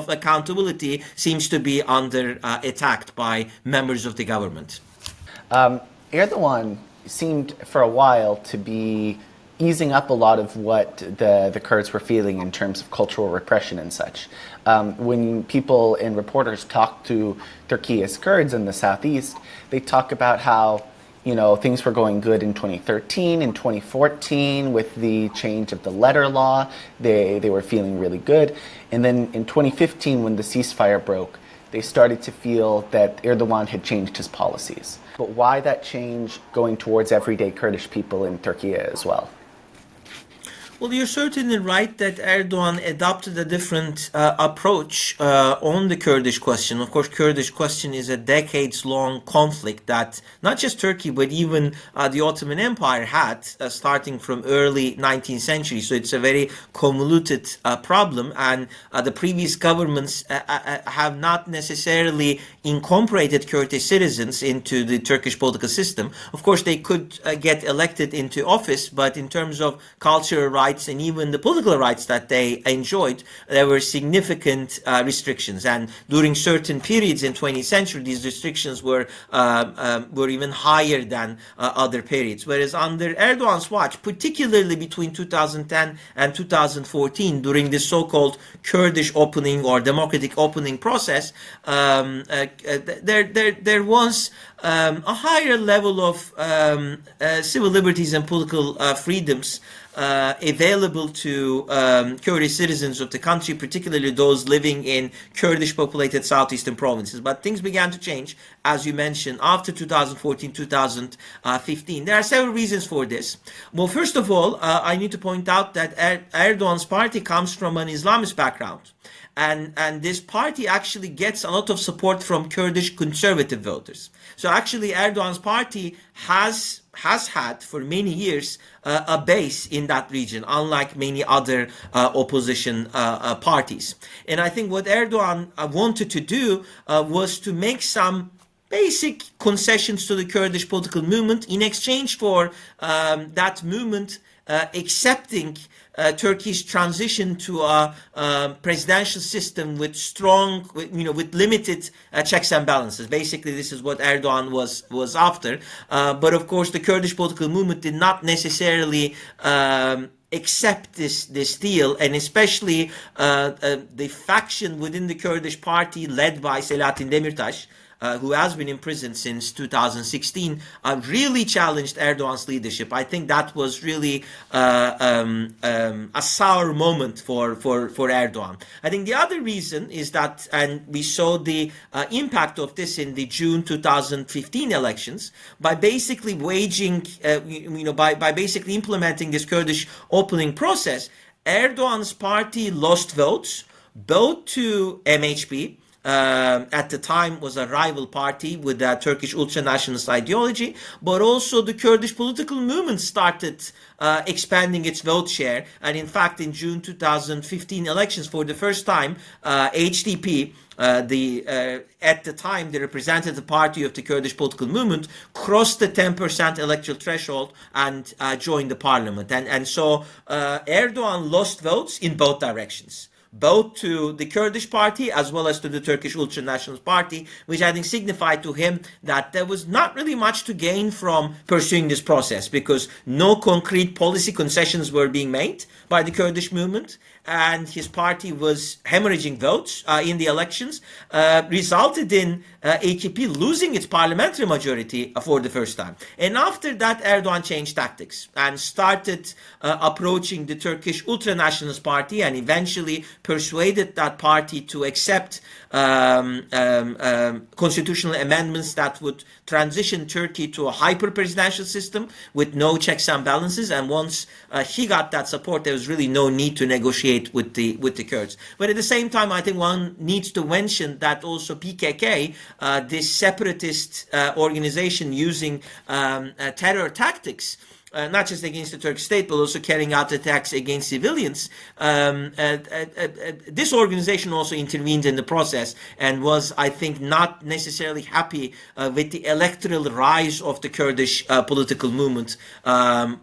accountability seems to be under attack by members of the government.
Erdogan seemed for a while to be easing up a lot of what the Kurds were feeling in terms of cultural repression and such. When people and reporters talk to Turkey's Kurds in the southeast, they talk about how things were going good in 2013, in 2014 with the change of the letter law. They were feeling really good. And then in 2015, when the ceasefire broke, they started to feel that Erdogan had changed his policies. But why that change going towards everyday Kurdish people in Turkey as well?
Well, you're certainly right that Erdogan adopted a different approach on the Kurdish question. Of course, Kurdish question is a decades-long conflict that not just Turkey, but even the Ottoman Empire had, starting from early 19th century. So it's a very convoluted problem, and the previous governments have not necessarily incorporated Kurdish citizens into the Turkish political system. Of course, they could get elected into office, but in terms of cultural rights and even the political rights that they enjoyed, there were significant restrictions. And during certain periods in 20th century, these restrictions were even higher than other periods. Whereas under Erdogan's watch, particularly between 2010 and 2014, during the so-called Kurdish opening or democratic opening process, there was a higher level of civil liberties and political freedoms available to Kurdish citizens of the country, particularly those living in Kurdish populated southeastern provinces. But things began to change, as you mentioned, after 2014-2015. There are several reasons for this. Well, first of all, I need to point out that Erdogan's party comes from an Islamist background. And this party actually gets a lot of support from Kurdish conservative voters. So actually Erdogan's party has had for many years a base in that region, unlike many other opposition parties. And I think what Erdogan wanted to do was to make some basic concessions to the Kurdish political movement in exchange for that movement accepting Turkey's transition to a presidential system with strong, with limited checks and balances. Basically, this is what Erdogan was after. But of course, the Kurdish political movement did not necessarily accept this deal, and especially the faction within the Kurdish party led by Selahattin Demirtas, who has been imprisoned since 2016, really challenged Erdogan's leadership. I think that was really a sour moment for Erdogan. I think the other reason is that, and we saw the impact of this in the June 2015 elections, by basically by basically implementing this Kurdish opening process, Erdogan's party lost votes both to MHP, at the time was a rival party with a Turkish ultra-nationalist ideology, but also the Kurdish political movement started expanding its vote share. And in fact, in June 2015 elections, for the first time, HDP, at the time the representative party of the Kurdish political movement, crossed the 10% electoral threshold and joined the parliament. And so Erdogan lost votes in both directions, both to the Kurdish party as well as to the Turkish ultra-nationalist party, which I think signified to him that there was not really much to gain from pursuing this process, because no concrete policy concessions were being made by the Kurdish movement, and his party was hemorrhaging votes in the elections, resulted in AKP losing its parliamentary majority for the first time. And after that, Erdogan changed tactics and started approaching the Turkish ultra-nationalist party, and eventually persuaded that party to accept constitutional amendments that would transition Turkey to a hyper-presidential system with no checks and balances. And once he got that support, there was really no need to negotiate with the Kurds. But at the same time, I think one needs to mention that also PKK, this separatist organization using terror tactics, not just against the Turkish state, but also carrying out attacks against civilians. This organization also intervened in the process and was, I think, not necessarily happy with the electoral rise of the Kurdish political movement,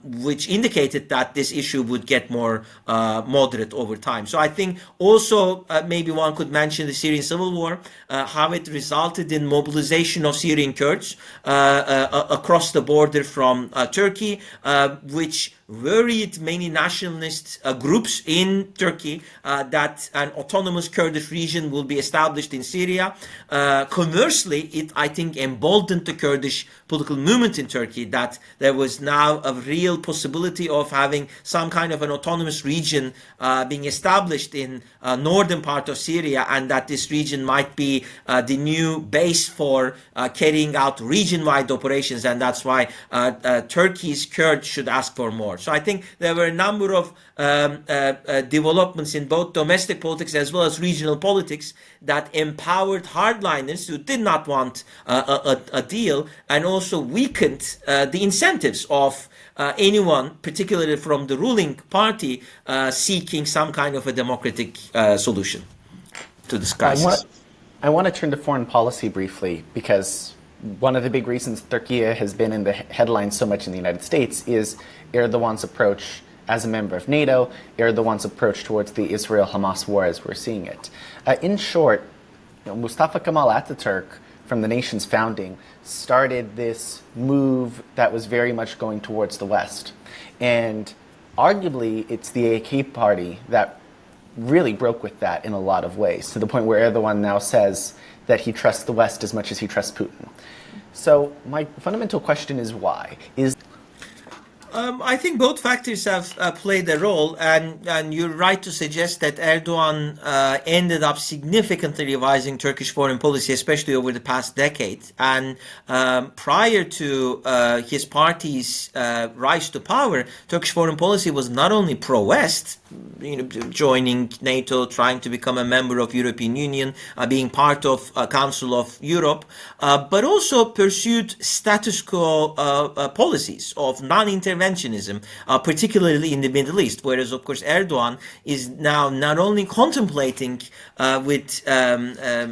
which indicated that this issue would get more moderate over time. So I think also maybe one could mention the Syrian civil war, how it resulted in mobilization of Syrian Kurds across the border from Turkey, which worried many nationalist groups in Turkey that an autonomous Kurdish region will be established in Syria. Conversely, it, I think, emboldened the Kurdish political movement in Turkey that there was now a real possibility of having some kind of an autonomous region being established in northern part of Syria, and that this region might be the new base for carrying out region-wide operations, and that's why Turkey's Kurds should ask for more. So I think there were a number of developments in both domestic politics as well as regional politics that empowered hardliners who did not want a deal, and also weakened the incentives of anyone, particularly from the ruling party, seeking some kind of a democratic solution to this crisis.
I want to turn to foreign policy briefly, because one of the big reasons Turkey has been in the headlines so much in the United States is Erdogan's approach as a member of NATO, Erdogan's approach towards the Israel-Hamas war as we're seeing it. In short, Mustafa Kemal Ataturk, from the nation's founding, started this move that was very much going towards the West. And arguably, it's the AK party that really broke with that in a lot of ways, to the point where Erdogan now says that he trusts the West as much as he trusts Putin. So my fundamental question is why?
I think both factors have played a role, and you're right to suggest that Erdogan ended up significantly revising Turkish foreign policy, especially over the past decade. And prior to his party's rise to power, Turkish foreign policy was not only pro-West, joining NATO, trying to become a member of European Union, being part of Council of Europe, but also pursued status quo policies of non-interventionism, particularly in the Middle East, whereas of course Erdogan is now not only contemplating with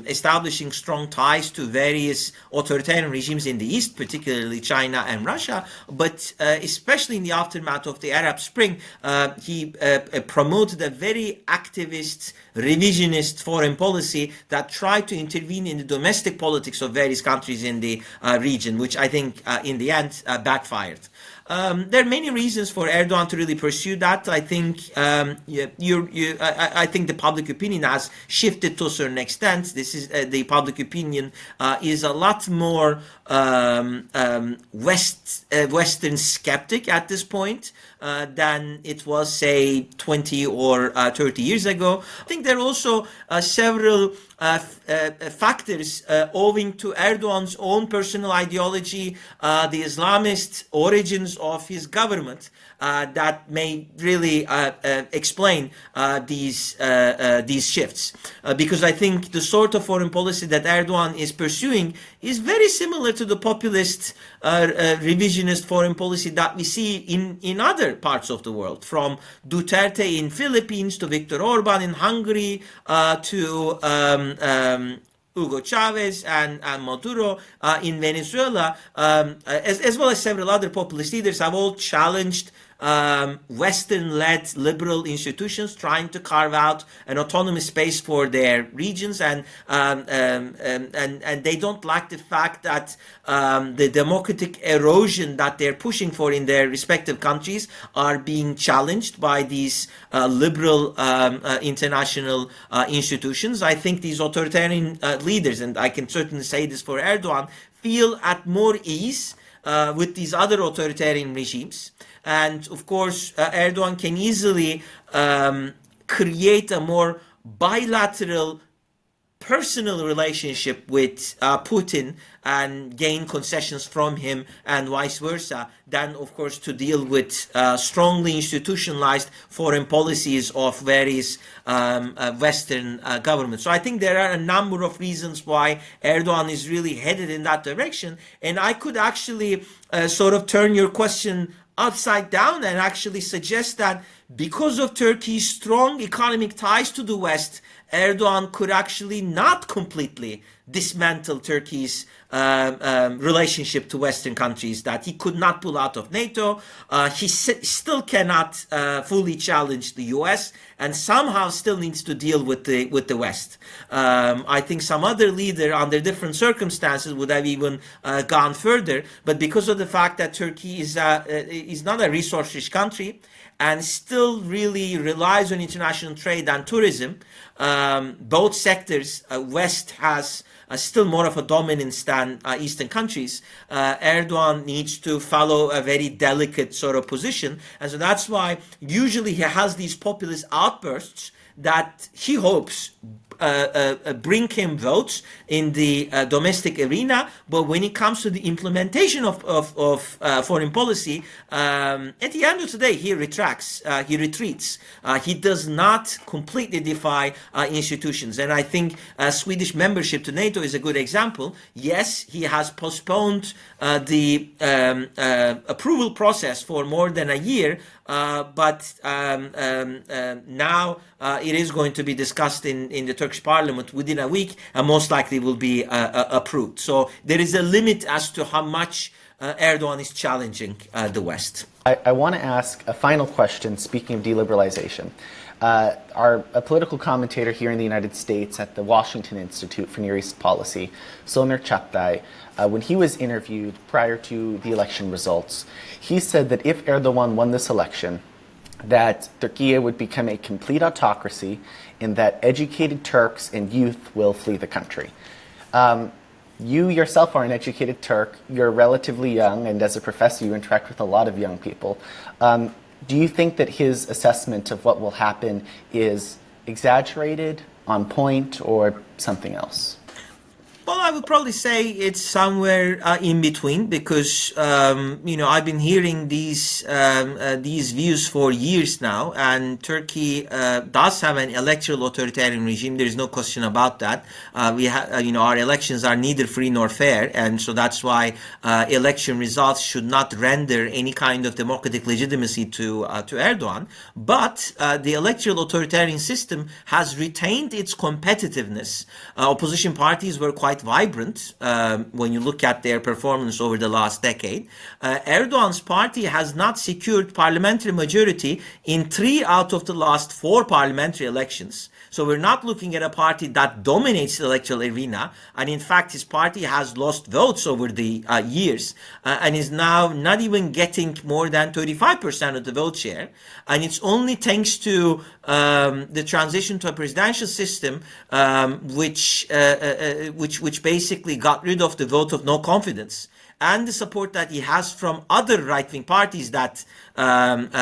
establishing strong ties to various authoritarian regimes in the East, particularly China and Russia, but especially in the aftermath of the Arab Spring, he promoted a very activist, revisionist foreign policy that tried to intervene in the domestic politics of various countries in the region, which I think in the end backfired. There are many reasons for Erdogan to really pursue that. I think I think the public opinion has shifted to a certain extent. This is the public opinion is a lot more Western skeptic at this point than it was, say, 20 or 30 years ago. I think there are also several factors owing to Erdogan's own personal ideology, the Islamist origins of his government, that may really explain these shifts. Because I think the sort of foreign policy that Erdogan is pursuing is very similar to the populist revisionist foreign policy that we see in other parts of the world, from Duterte in Philippines to Viktor Orban in Hungary to Hugo Chavez and Maduro in Venezuela, as well as several other populist leaders, have all challenged Western-led liberal institutions trying to carve out an autonomous space for their regions, and they don't like the fact that the democratic erosion that they're pushing for in their respective countries are being challenged by these liberal international institutions. I think these authoritarian leaders, and I can certainly say this for Erdogan, feel at more ease with these other authoritarian regimes. And of course, Erdogan can easily create a more bilateral personal relationship with Putin and gain concessions from him and vice versa, than, of course, to deal with strongly institutionalized foreign policies of various Western governments. So I think there are a number of reasons why Erdogan is really headed in that direction. And I could actually sort of turn your question upside down and actually suggest that because of Turkey's strong economic ties to the West, Erdogan could actually not completely dismantle Turkey's relationship to Western countries, that he could not pull out of NATO. He still cannot fully challenge the US, and somehow still needs to deal with the West. I think some other leader under different circumstances would have even gone further, but because of the fact that Turkey is not a resource-rich country and still really relies on international trade and tourism, both sectors, West has still more of a dominance than Eastern countries. Erdogan needs to follow a very delicate sort of position. And so that's why usually he has these populist outbursts that he hopes bring him votes in the domestic arena, but when it comes to the implementation of foreign policy, at the end of the day, he retracts, he retreats. He does not completely defy institutions. And I think Swedish membership to NATO is a good example. Yes, he has postponed the approval process for more than a year, but now it is going to be discussed in the Turkish parliament within a week, and most likely will be approved. So there is a limit as to how much Erdogan is challenging the West.
I want to ask a final question, speaking of deliberalization. A political commentator here in the United States at the Washington Institute for Near East Policy, Somer Çaptay, when he was interviewed prior to the election results, he said that if Erdogan won this election, that Turkey would become a complete autocracy and that educated Turks and youth will flee the country. You yourself are an educated Turk, you're relatively young, and as a professor you interact with a lot of young people. Do you think that his assessment of what will happen is exaggerated, on point, or something else?
Well, I would probably say it's somewhere in between, because I've been hearing these views for years now, and Turkey does have an electoral authoritarian regime. There is no question about that. Our elections are neither free nor fair, and so that's why election results should not render any kind of democratic legitimacy to Erdogan. But the electoral authoritarian system has retained its competitiveness. Opposition parties were quite quite vibrant when you look at their performance over the last decade. Erdogan's party has not secured parliamentary majority in 3 out of the last 4 parliamentary elections. So we're not looking at a party that dominates the electoral arena. And in fact, his party has lost votes over the years and is now not even getting more than 35% of the vote share. And it's only thanks to the transition to a presidential system, which basically got rid of the vote of no confidence, and the support that he has from other right-wing parties that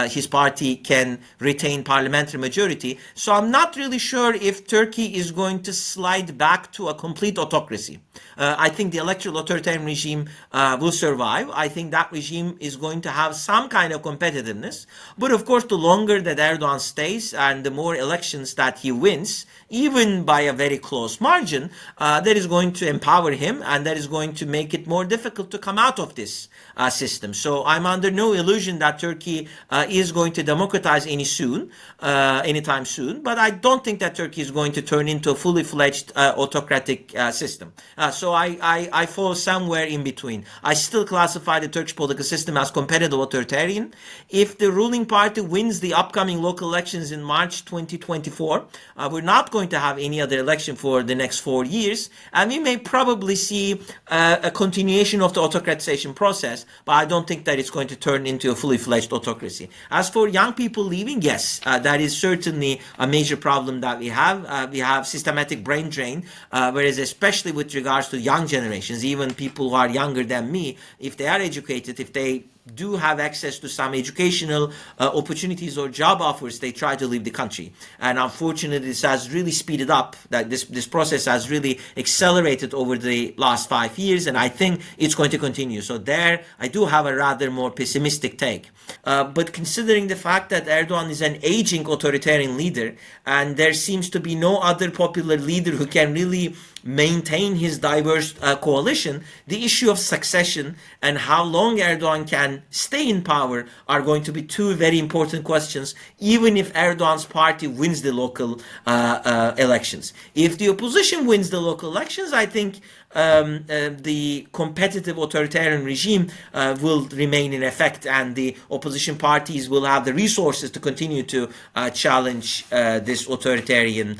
his party can retain parliamentary majority. So I'm not really sure if Turkey is going to slide back to a complete autocracy. I think the electoral authoritarian regime will survive. I think that regime is going to have some kind of competitiveness. But of course, the longer that Erdogan stays and the more elections that he wins, even by a very close margin, that is going to empower him, and that is going to make it more difficult to come out of this system. So I'm under no illusion that Turkey is going to democratize anytime soon, but I don't think that Turkey is going to turn into a fully fledged autocratic system. So I fall somewhere in between. I still classify the Turkish political system as competitive authoritarian. If the ruling party wins the upcoming local elections in March 2024, we're not going to have any other election for the next 4 years, and we may probably see a continuation of the autocratization process, but I don't think that it's going to turn into a fully fledged autocracy. As for young people leaving, yes, that is certainly a major problem that we have. We have systematic brain drain, whereas especially with regards to young generations, even people who are younger than me, if they are educated, if they do have access to some educational opportunities or job offers, they try to leave the country. And unfortunately, this has really speeded up, that this process has really accelerated over the last 5 years, and I think it's going to continue. So there, I do have a rather more pessimistic take. But considering the fact that Erdogan is an aging authoritarian leader, and there seems to be no other popular leader who can really maintain his diverse coalition, the issue of succession and how long Erdogan can stay in power are going to be 2 very important questions, even if Erdogan's party wins the local elections. If the opposition wins the local elections, I think the competitive authoritarian regime will remain in effect, and the opposition parties will have the resources to continue to challenge this authoritarian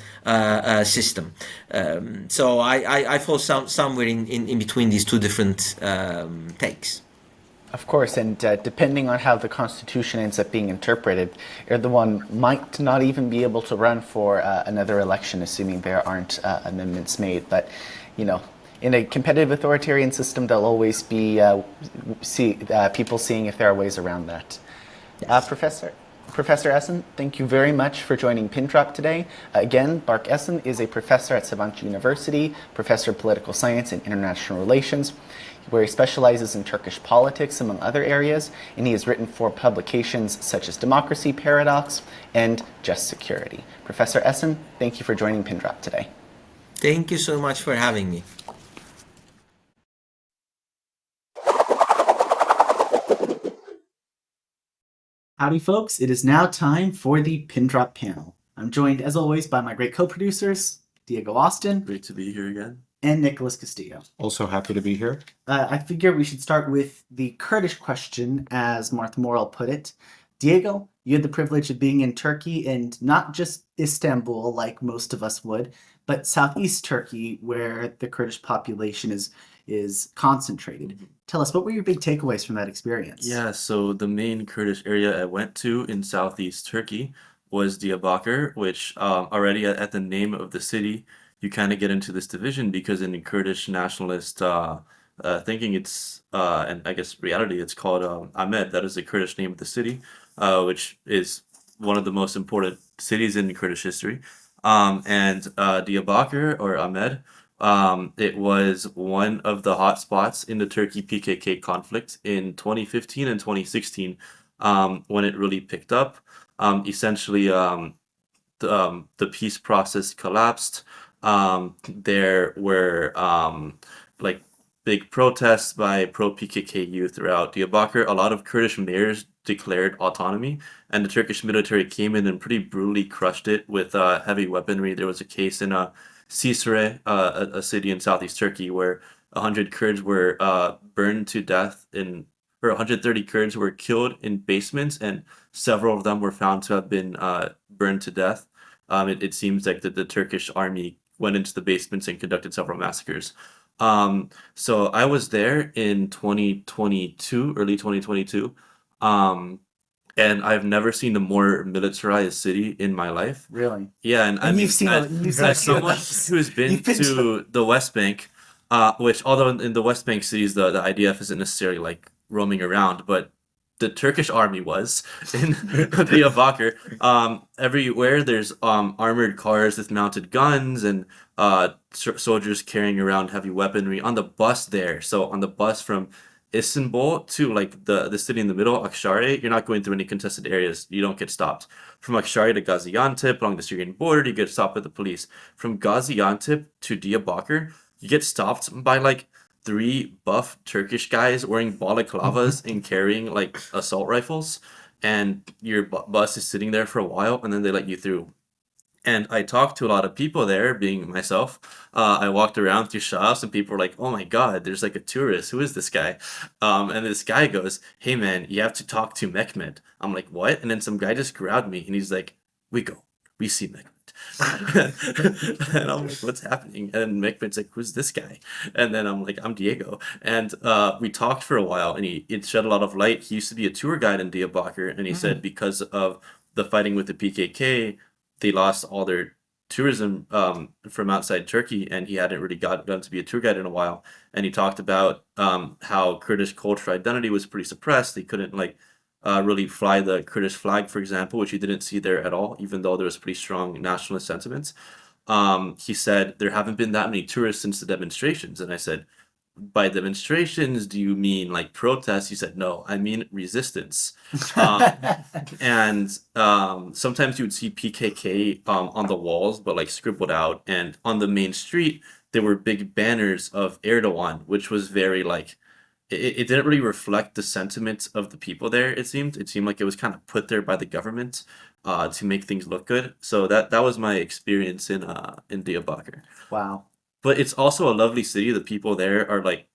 system. So I fall somewhere in between these 2 different takes.
Of course, and depending on how the Constitution ends up being interpreted, Erdogan might not even be able to run for another election, assuming there aren't amendments made. But, you know, in a competitive authoritarian system, there'll always be people seeing if there are ways around that. Yes. Professor Esen, thank you very much for joining PINDROP today. Again, Berk Esen is a professor at Sabancı University, professor of political science and international relations, where he specializes in Turkish politics, among other areas, and he has written for publications such as Democracy Paradox and Just Security. Professor Esen, thank you for joining PINDROP today.
Thank you so much for having me.
Howdy folks, it is now time for the PINDROP panel. I'm joined as always by my great co-producers, Diego Austin.
Great to be here again.
And Nicholas Castillo.
Also happy to be here.
I figure we should start with the Kurdish question, as Martha Morrell put it. Diego, you had the privilege of being in Turkey, and not just Istanbul like most of us would, but southeast Turkey, where the Kurdish population is concentrated. Mm-hmm. Tell us, what were your big takeaways from that experience?
Yeah, so the main Kurdish area I went to in southeast Turkey was Diyarbakir, which already at the name of the city, you kind of get into this division, because in Kurdish nationalist thinking, it's, and I guess reality, it's called Ahmed. That is the Kurdish name of the city, which is one of the most important cities in Kurdish history. And Diyarbakir, or Ahmed, it was one of the hot spots in the Turkey PKK conflict in 2015 and 2016, when it really picked up. Essentially, the peace process collapsed. There were like big protests by pro-PKK youth throughout Diyarbakir. A lot of Kurdish mayors declared autonomy, and the Turkish military came in and pretty brutally crushed it with heavy weaponry. There was a case in Cisre, a city in southeast Turkey, where 100 Kurds were burned to death or 130 Kurds were killed in basements, and several of them were found to have been burned to death. It seems like the Turkish army went into the basements and conducted several massacres. So I was there in 2022, early 2022. And I've never seen a more militarized city in my life.
Really?
Yeah, and I
And
mean,
you've seen
as someone who's been
You've been
to the West Bank, which although in the West Bank cities the IDF isn't necessarily like roaming around, but the Turkish army was in Diyarbakir. Everywhere there's armored cars with mounted guns and soldiers carrying around heavy weaponry on the bus there. So on the bus from Istanbul to like the city in the middle, Akshari, you're not going through any contested areas. You don't get stopped. From Akshari to Gaziantep along the Syrian border, you get stopped by the police. From Gaziantep to Diyarbakir, you get stopped by like 3 buff Turkish guys wearing balaclavas and carrying like assault rifles, and your bus is sitting there for a while, and then they let you through. And I talked to a lot of people there, being myself. I walked around through shops, and people were like, "Oh my God, there's like a tourist. Who is this guy?" And this guy goes, "Hey man, you have to talk to Mehmet." I'm like, "What?" And then some guy just grabbed me, and he's like, "We see Mehmet." And I'm like, "What's happening?" And Mehmet's like, "Who's this guy?" And then I'm like, "I'm Diego." And we talked for a while, and it shed a lot of light. He used to be a tour guide in Diyarbakir, and he said because of the fighting with the PKK, they lost all their tourism from outside Turkey, and he hadn't really gotten to be a tour guide in a while. And he talked about how Kurdish cultural identity was pretty suppressed. They couldn't like really fly the Kurdish flag, for example, which you didn't see there at all, even though there was pretty strong nationalist sentiments. He said there haven't been that many tourists since the demonstrations, and I said, by demonstrations, do you mean like protests? He said, no, I mean resistance. And sometimes you would see PKK on the walls, but like scribbled out. And on the main street, there were big banners of Erdogan, which was very like, it didn't really reflect the sentiments of the people there, it seemed. It seemed like it was kind of put there by the government to make things look good. So that was my experience in Diyarbakir.
Wow.
But it's also a lovely city. The people there are like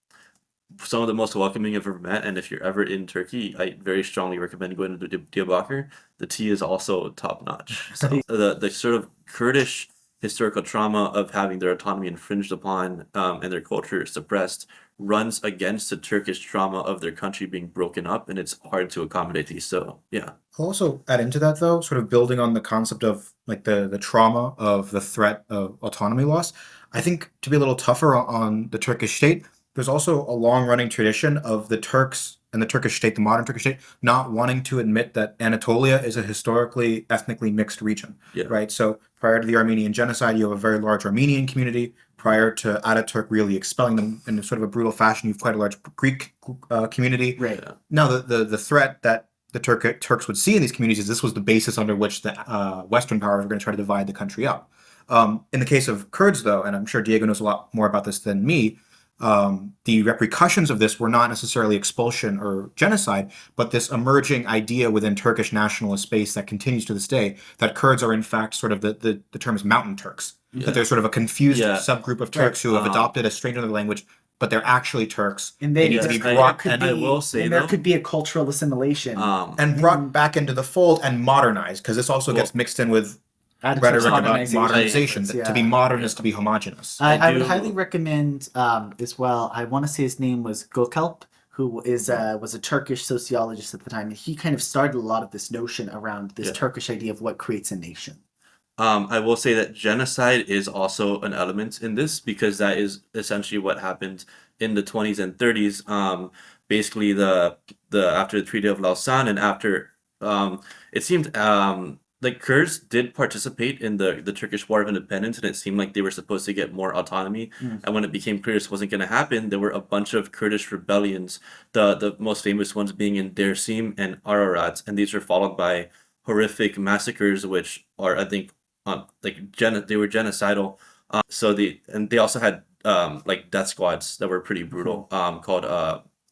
some of the most welcoming I've ever met. And if you're ever in Turkey, I very strongly recommend going to Diyarbakir. The tea is also top notch. So the sort of Kurdish historical trauma of having their autonomy infringed upon and their culture suppressed runs against the Turkish trauma of their country being broken up, and it's hard to accommodate these. So yeah.
I'll also add into that though, sort of building on the concept of like the trauma of the threat of autonomy loss. I think to be a little tougher on the Turkish state, there's also a long running tradition of the Turks and the Turkish state, the modern Turkish state, not wanting to admit that Anatolia is a historically ethnically mixed region,
Yeah.
right? So prior to the Armenian genocide, you have a very large Armenian community. Prior to Ataturk really expelling them in sort of a brutal fashion, you have quite a large Greek community.
Right.
Now, the threat that the Turks would see in these communities is this was the basis under which the Western powers were going to try to divide the country up. In the case of Kurds, though, and I'm sure Diego knows a lot more about this than me, the repercussions of this were not necessarily expulsion or genocide, but this emerging idea within Turkish nationalist space that continues to this day that Kurds are in fact sort of the term is mountain Turks.
Yeah.
That they're sort of a confused
Yeah.
subgroup of Turks who have adopted a strange other language, but they're actually Turks.
And
They need to be brought
and I will say
and there
though,
could be a cultural assimilation.
and brought back into the fold and modernized, because this also gets mixed in with
Attitudes
rhetoric about
modernization.
modernization. That to be
Yeah.
modern is to be homogenous.
I would
do-
highly recommend as well. I want to say his name was Gökalp, who is was a Turkish sociologist at the time. And he kind of started a lot of this notion around this
Yeah.
Turkish idea of what creates a nation.
I will say that genocide is also an element in this, because that is essentially what happened in the 20s and 30s. Basically, the after the Treaty of Lausanne, and after it seemed like Kurds did participate in the Turkish War of Independence, and it seemed like they were supposed to get more autonomy. And when it became clear this wasn't going to happen, there were a bunch of Kurdish rebellions. The most famous ones being in Dersim and Ararat, and these were followed by horrific massacres, which are, I think, they were genocidal. So they also had like death squads that were pretty brutal, called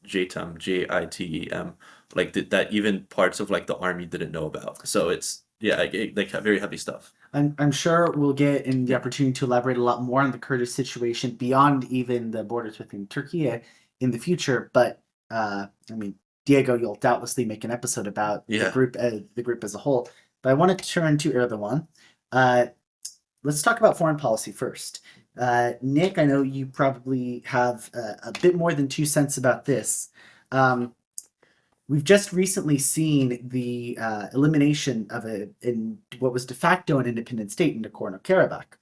JITEM, JITEM, like that even parts of like the army didn't know about. So it's like very heavy stuff.
I'm sure we'll get in the opportunity to elaborate a lot more on the Kurdish situation beyond even the borders within Turkey in the future. But I mean, Diego, you'll doubtlessly make an episode about
Yeah.
the group as a whole. But I want to turn to Erdogan. Let's talk about foreign policy first. Nick, I know you probably have a bit more than 2 cents about this. We've just recently seen the elimination of what was de facto an independent state in Nagorno-Karabakh.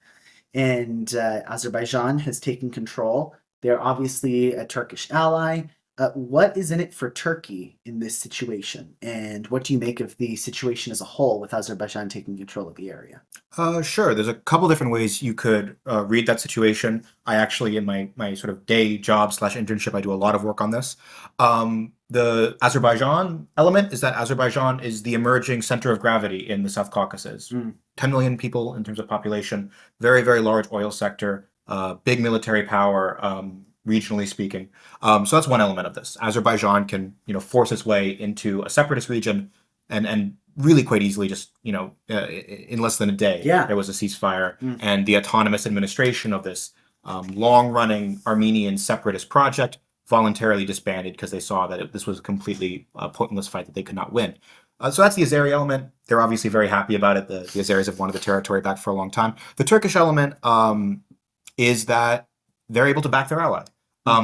And Azerbaijan has taken control. They're obviously a Turkish ally. What is in it for Turkey in this situation? And what do you make of the situation as a whole with Azerbaijan taking control of the area?
Sure. There's a couple different ways you could read that situation. I actually, in my sort of day job / internship, I do a lot of work on this. The Azerbaijan element is that Azerbaijan is the emerging center of gravity in the South Caucasus. 10 million people in terms of population, very, very large oil sector, big military power, regionally speaking. So that's one element of this. Azerbaijan can, force its way into a separatist region and really quite easily, just, in less than a day, there was a ceasefire, and the autonomous administration of this long-running Armenian separatist project voluntarily disbanded because they saw that this was a completely pointless fight that they could not win. So that's the Azeri element. They're obviously very happy about it. The Azeris have wanted the territory back for a long time. The Turkish element is that they're able to back their ally.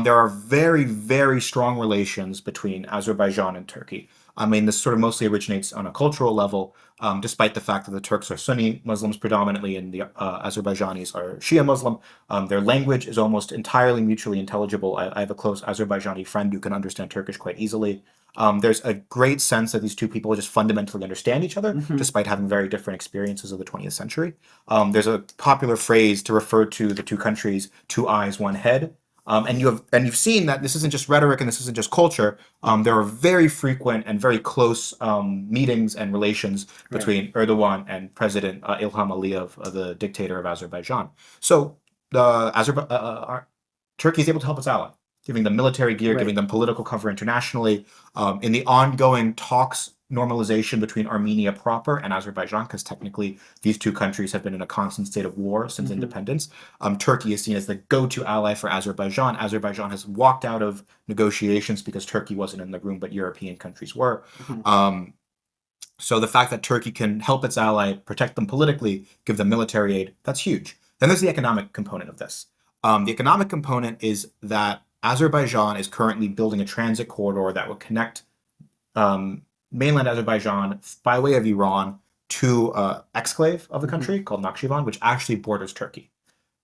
There are very, very strong relations between Azerbaijan and Turkey. I mean, this sort of mostly originates on a cultural level, despite the fact that the Turks are Sunni Muslims predominantly and the Azerbaijanis are Shia Muslim. Their language is almost entirely mutually intelligible. I have a close Azerbaijani friend who can understand Turkish quite easily. There's a great sense that these two people just fundamentally understand each other, despite having very different experiences of the 20th century. There's a popular phrase to refer to the two countries, 2 eyes, 1 head. And you've seen that this isn't just rhetoric and this isn't just culture. There are very frequent and very close meetings and relations between Erdogan and President Ilham Aliyev, the dictator of Azerbaijan. So Turkey is able to help its ally, giving them military gear, giving them political cover internationally. In the ongoing talks, normalization between Armenia proper and Azerbaijan, because technically these two countries have been in a constant state of war since independence. Turkey is seen as the go-to ally for Azerbaijan. Azerbaijan has walked out of negotiations because Turkey wasn't in the room, but European countries were. So the fact that Turkey can help its ally, protect them politically, give them military aid, that's huge. Then there's the economic component of this. The economic component is that Azerbaijan is currently building a transit corridor that would connect mainland Azerbaijan by way of Iran to exclave of the country called Nakhchivan, which actually borders Turkey.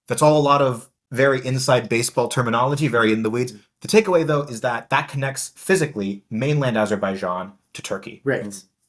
That's all a lot of very inside baseball terminology, very in the weeds. The takeaway, though, is that connects physically mainland Azerbaijan to Turkey.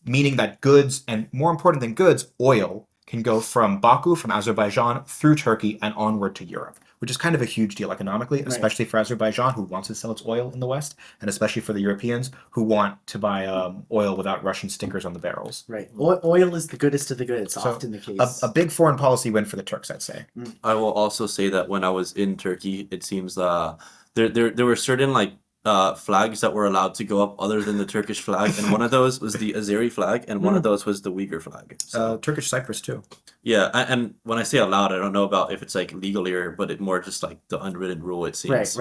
Meaning that goods, and more important than goods, oil, can go from Baku, from Azerbaijan, through Turkey and onward to Europe, which is kind of a huge deal economically, especially for Azerbaijan, who wants to sell its oil in the West, and especially for the Europeans, who want to buy oil without Russian stickers on the barrels.
Oil is the goodest of the good. It's often the case.
A big foreign policy win for the Turks, I'd say.
I will also say that when I was in Turkey, it seems there were certain flags that were allowed to go up other than the Turkish flag, and one of those was the Azeri flag, and one of those was the Uyghur flag. So,
Turkish Cyprus too.
Yeah, and when I say allowed, I don't know about if it's legally but it more just the unwritten rule, it seems.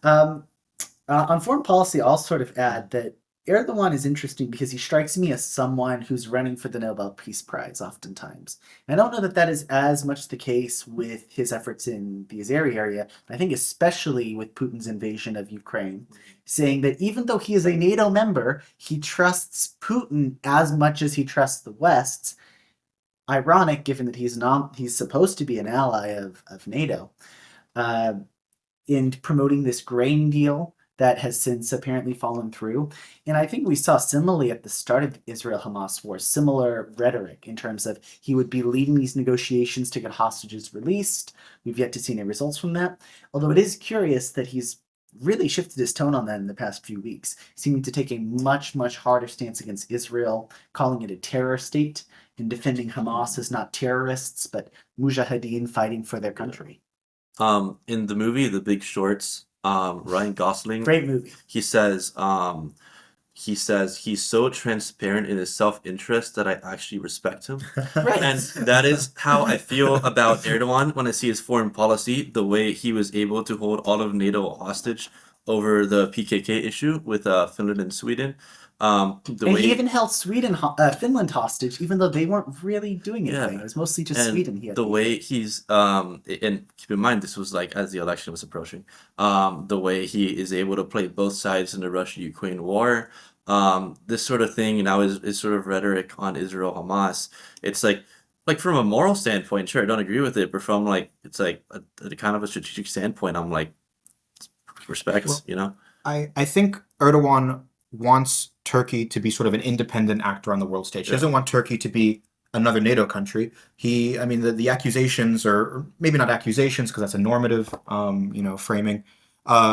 On foreign policy, I'll sort of add that Erdogan is interesting because he strikes me as someone who's running for the Nobel Peace Prize oftentimes. I don't know that that is as much the case with his efforts in the Azeri area. I think especially with Putin's invasion of Ukraine, saying that even though he is a NATO member, he trusts Putin as much as he trusts the West. Ironic, given that he's supposed to be an ally of NATO, in promoting this grain deal that has since apparently fallen through. And I think we saw similarly at the start of the Israel-Hamas war, similar rhetoric in terms of he would be leading these negotiations to get hostages released. We've yet to see any results from that. Although it is curious that he's really shifted his tone on that in the past few weeks, seeming to take a much, much harder stance against Israel, calling it a terror state, and defending Hamas as not terrorists, but mujahideen fighting for their country.
In the movie The Big Shorts, Ryan Gosling,
great movie.
he says he says he's so transparent in his self-interest that I actually respect him.
Right.
And that is how I feel about Erdogan when I see his foreign policy, the way he was able to hold all of NATO hostage over the PKK issue with Finland and Sweden.
And he even held Finland hostage, even though they weren't really doing anything.
Yeah.
It was mostly just Sweden. He had
the way he's and keep in mind this was like as the election was approaching, the way he is able to play both sides in the Russia-Ukraine war, this sort of thing, now is sort of rhetoric on Israel Hamas. It's like from a moral standpoint, sure, I don't agree with it, but from like it's like a kind of a strategic standpoint, I'm like respect,
Well,
you know.
I think Erdogan wants Turkey to be sort of an independent actor on the world stage. He doesn't want Turkey to be another NATO country. The accusations, or maybe not accusations because that's a normative, framing.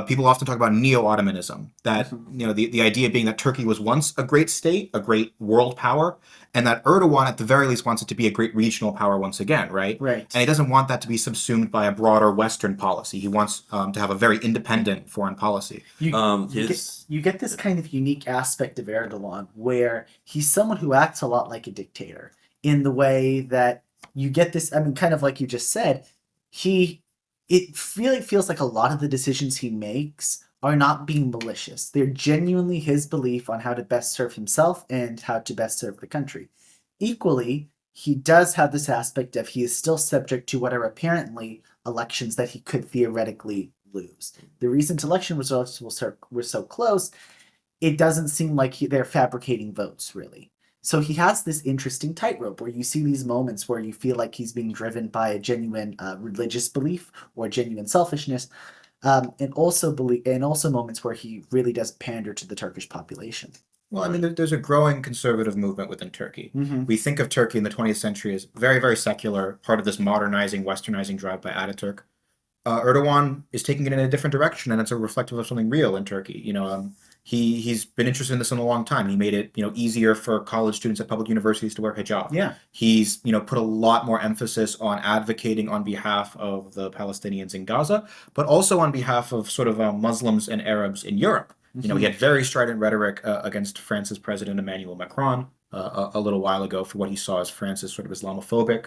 People often talk about neo-Ottomanism, that, the idea being that Turkey was once a great state, a great world power, and that Erdogan at the very least wants it to be a great regional power once again, right?
Right.
And he doesn't want that to be subsumed by a broader Western policy. He wants to have a very independent foreign policy.
You get this kind of unique aspect of Erdogan where he's someone who acts a lot like a dictator in the way that you get this, kind of like you just said, it really feels like a lot of the decisions he makes are not being malicious. They're genuinely his belief on how to best serve himself and how to best serve the country. Equally, he does have this aspect of he is still subject to what are apparently elections that he could theoretically lose. The recent election results were so close, it doesn't seem like they're fabricating votes, really. So he has this interesting tightrope where you see these moments where you feel like he's being driven by a genuine religious belief or genuine selfishness, and also moments where he really does pander to the Turkish population.
Well, there's a growing conservative movement within Turkey.
Mm-hmm.
We think of Turkey in the 20th century as very, very secular, part of this modernizing, westernizing drive by Ataturk. Erdogan is taking it in a different direction, and it's a reflective of something real in Turkey. He's been interested in this in a long time. He made it, easier for college students at public universities to wear hijab.
Yeah.
He's, put a lot more emphasis on advocating on behalf of the Palestinians in Gaza, but also on behalf of sort of Muslims and Arabs in Europe.
Mm-hmm.
He had very strident rhetoric against France's President Emmanuel Macron a little while ago for what he saw as France's sort of Islamophobic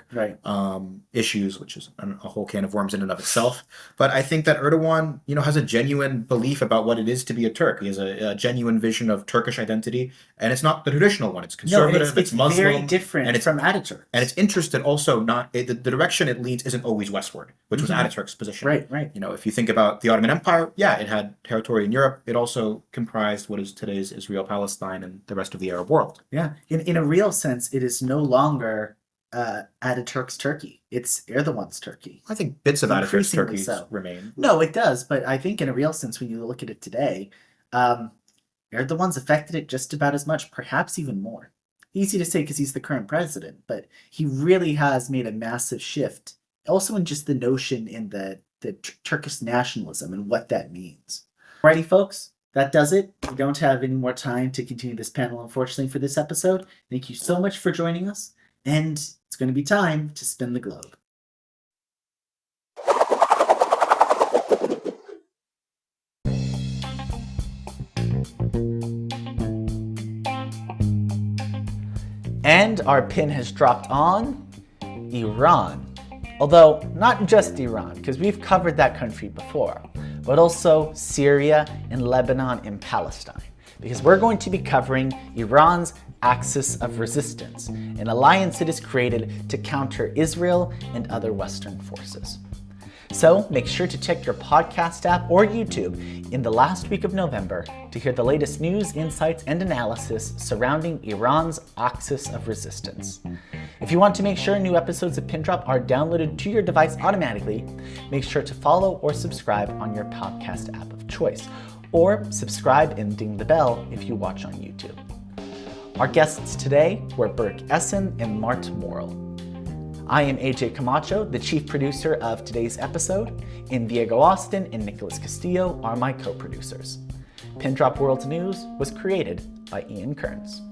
issues, which is a whole can of worms in and of itself. But I think that Erdogan, has a genuine belief about what it is to be a Turk. He has a genuine vision of Turkish identity, and it's not the traditional one. It's conservative, it's Muslim.
Very different
and it's
from Ataturk.
And it's interested also the direction it leads isn't always westward, which was Ataturk's position.
Right.
If you think about the Ottoman Empire, it had territory in Europe. It also comprised what is today's Israel, Palestine, and the rest of the Arab world.
Yeah. In a real sense, it is no longer Ataturk's Turkey. It's Erdogan's Turkey.
I think bits of Ataturk's
Increasingly
Turkey remain.
No, it does. But I think in a real sense, when you look at it today, Erdogan's affected it just about as much, perhaps even more. Easy to say because he's the current president, but he really has made a massive shift. Also in just the notion in the Turkish nationalism and what that means. Alrighty, folks. That does it. We don't have any more time to continue this panel, unfortunately, for this episode. Thank you so much for joining us, and it's going to be time to spin the globe. And our pin has dropped on Iran. Although, not just Iran, because we've covered that country before, but also Syria and Lebanon and Palestine, because we're going to be covering Iran's axis of resistance, an alliance it has created to counter Israel and other Western forces. So make sure to check your podcast app or YouTube in the last week of November to hear the latest news, insights, and analysis surrounding Iran's axis of resistance. If you want to make sure new episodes of PINDROP are downloaded to your device automatically, make sure to follow or subscribe on your podcast app of choice, or subscribe and ding the bell if you watch on YouTube. Our guests today were Berk Esen and Mert. I am AJ Camacho, the chief producer of today's episode, and Diego Austin and Nicholas Castillo are my co-producers. PINDROP World News was created by Ian Kearns.